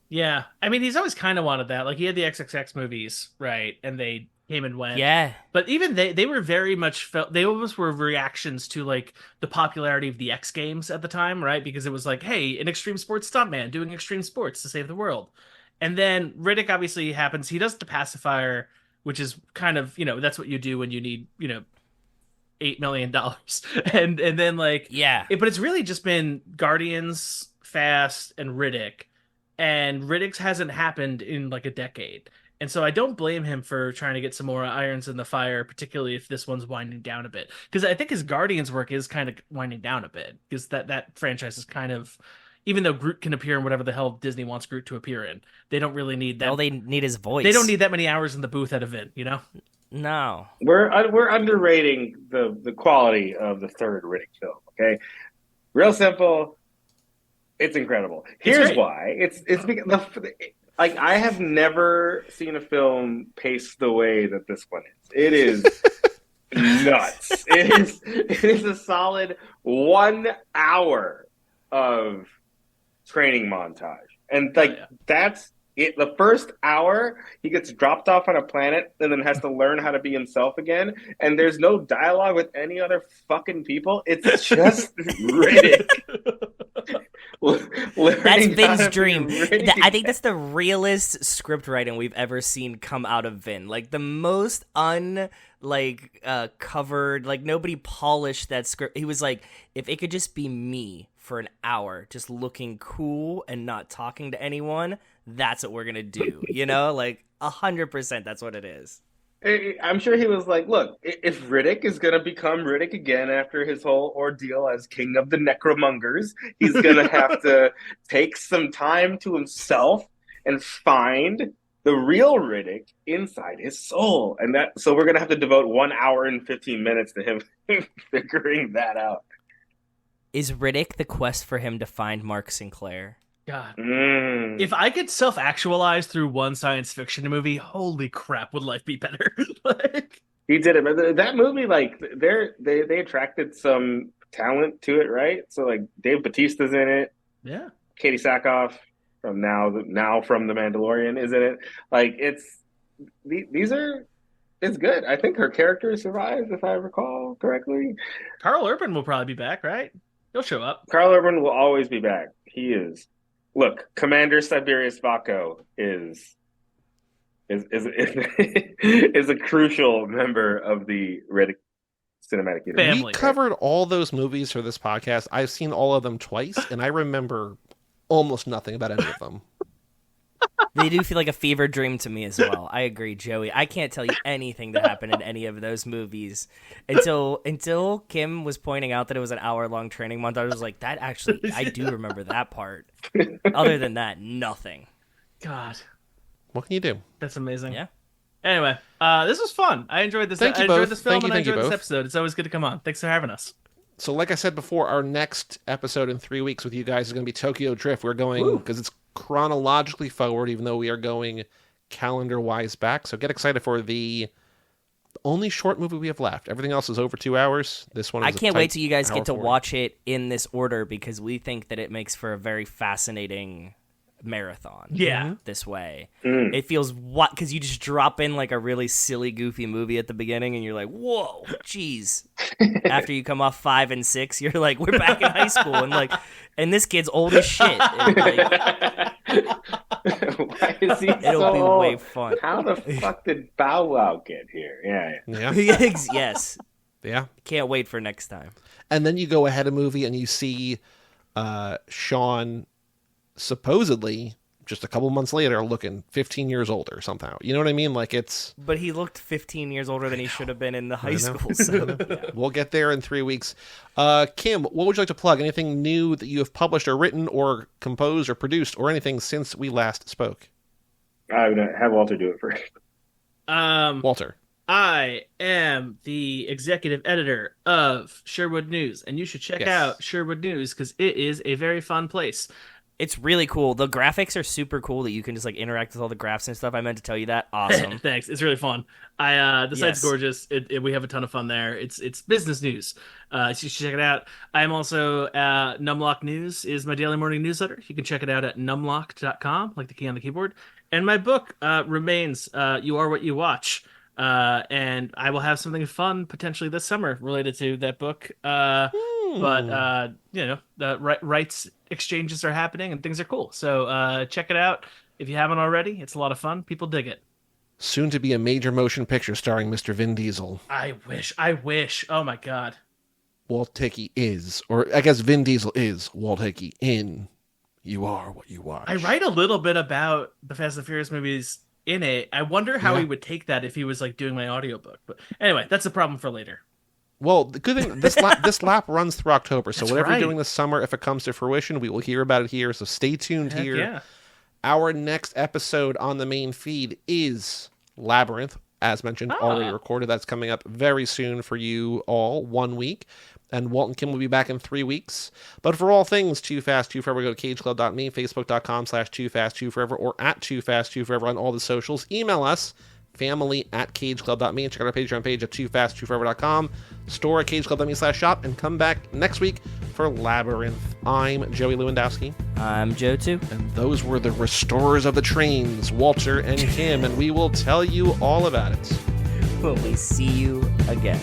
Yeah, I mean, he's always kind of wanted that. Like he had the XXX movies, right, and they came and went. Yeah, but even they were very much felt. They almost were reactions to like the popularity of the X Games at the time, right? Because it was like, hey, an extreme sports stuntman doing extreme sports to save the world. And then Riddick obviously happens. He does the pacifier, which is kind of, that's what you do when you need, $8 million. and then like, but it's really just been Guardians, Fast, and Riddick. And Riddick's hasn't happened in like a decade. And so I don't blame him for trying to get some more irons in the fire, particularly if this one's winding down a bit. Because I think his Guardians work is kind of winding down a bit. Because that franchise is kind of, even though Groot can appear in whatever the hell Disney wants Groot to appear in, they don't really need that. All they need is voice. They don't need that many hours in the booth at a Vin, No. We're underrating the quality of the third Riddick film, okay? Real simple. It's incredible. Here's why. It's because like I have never seen a film paced the way that this one is. It is nuts. It is a solid 1 hour of training montage. And like that's it. The first hour he gets dropped off on a planet and then has to learn how to be himself again. And there's no dialogue with any other fucking people. It's just Riddick. That's Vin's dream. I think that's the realest script writing we've ever seen come out of Vin. Like the most covered, like nobody polished that script. He was like, if it could just be me for an hour, just looking cool and not talking to anyone, that's what we're gonna do. Like 100%. That's what it is. I'm sure he was like, look, if Riddick is going to become Riddick again after his whole ordeal as king of the necromongers, he's going to have to take some time to himself and find the real Riddick inside his soul. And so we're going to have to devote 1 hour and 15 minutes to him figuring that out. Is Riddick the quest for him to find Mark Sinclair? God. If I could self-actualize through one science fiction movie, holy crap, would life be better? Like, he did it. But that movie, like, they attracted some talent to it, right? So, like, Dave Bautista's in it. Yeah. Katie Sackhoff from now from The Mandalorian is in it. Like, it's good. I think her character survives, if I recall correctly. Carl Urban will probably be back, right? He'll show up. Carl Urban will always be back. He is. Look, Commander Siberius Vaco is a crucial member of the Riddick cinematic universe. Family, we covered all those movies for this podcast. I've seen all of them twice, and I remember almost nothing about any of them. They do feel like a fever dream to me as well. I agree, Joey. I can't tell you anything that happened in any of those movies until Kim was pointing out that it was an hour-long training montage. I was like, that actually, I do remember that part. Other than that, nothing. God. What can you do? That's amazing. Yeah. Anyway, this was fun. I enjoyed this. Thank you I enjoyed both. this film, and I Thank you enjoyed this both. episode. It's always good to come on. Thanks for having us. So like I said before, our next episode in 3 weeks with you guys is going to be Tokyo Drift. We're going, because it's chronologically forward, even though we are going calendar-wise back. So get excited for the only short movie we have left. Everything else is over 2 hours. This one is I can't wait till you guys hour get to 40. watch it in this order because we think that it makes for a very fascinating marathon. Yeah. This way. It feels because you just drop in like a really silly, goofy movie at the beginning and you're like, whoa, jeez. After you come off 5 and 6, you're like, we're back in high school and this kid's old as shit. And, Why is he it'll be old? way fun. How the fuck did Bow Wow get here? Yeah. Yes. Yeah. Can't wait for next time. And then you go ahead a movie and you see Sean supposedly just a couple months later looking 15 years older somehow. You know what I mean? Like But he looked 15 years older than he should have been in the high school. So yeah. We'll get there in 3 weeks. Kim, what would you like to plug? Anything new that you have published or written or composed or produced or anything since we last spoke? I'm going to have Walter do it first. Walter. I am the executive editor of Sherwood News, and you should check out Sherwood News because it is a very fun place. It's really cool. The graphics are super cool that you can just like interact with all the graphs and stuff. I meant to tell you that. Awesome. Thanks. It's really fun. The site's gorgeous. We have a ton of fun there. It's business news. So you should check it out. I'm also Numlock News is my daily morning newsletter. You can check it out at numlock.com, like the key on the keyboard. And my book remains You Are What You Watch. And I will have something fun potentially this summer related to that book. But the rights exchanges are happening and things are cool. So check it out if you haven't already. It's a lot of fun. People dig it. Soon to be a major motion picture starring Mr. Vin Diesel. I wish. Oh my God. Walt Hickey is, or I guess Vin Diesel is Walt Hickey in You Are What You Watch. I write a little bit about the Fast and Furious movies in it. I wonder how he would take that if he was like doing my audiobook. But anyway, that's a problem for later. Well, the good thing, this lap runs through October, so That's whatever right. you're doing this summer, if it comes to fruition, we will hear about it here, so stay tuned Heck here. yeah. Our next episode on the main feed is Labyrinth, as mentioned, already recorded. That's coming up very soon for you all, 1 week. And Walt and Kim will be back in 3 weeks. But for all things Too Fast, Too Forever, go to cageclub.me, facebook.com/TooFastTooForever, or at TooFastTooForever on all the socials. Email us, family@cageclub.me, and check out our Patreon page at TooFastTooForever.com, store at cageclub.me/shop, and come back next week for Labyrinth. I'm Joey Lewandowski. I'm Joe too. And those were the restorers of the trains, Walter and Kim, and we will tell you all about it. Will we see you again?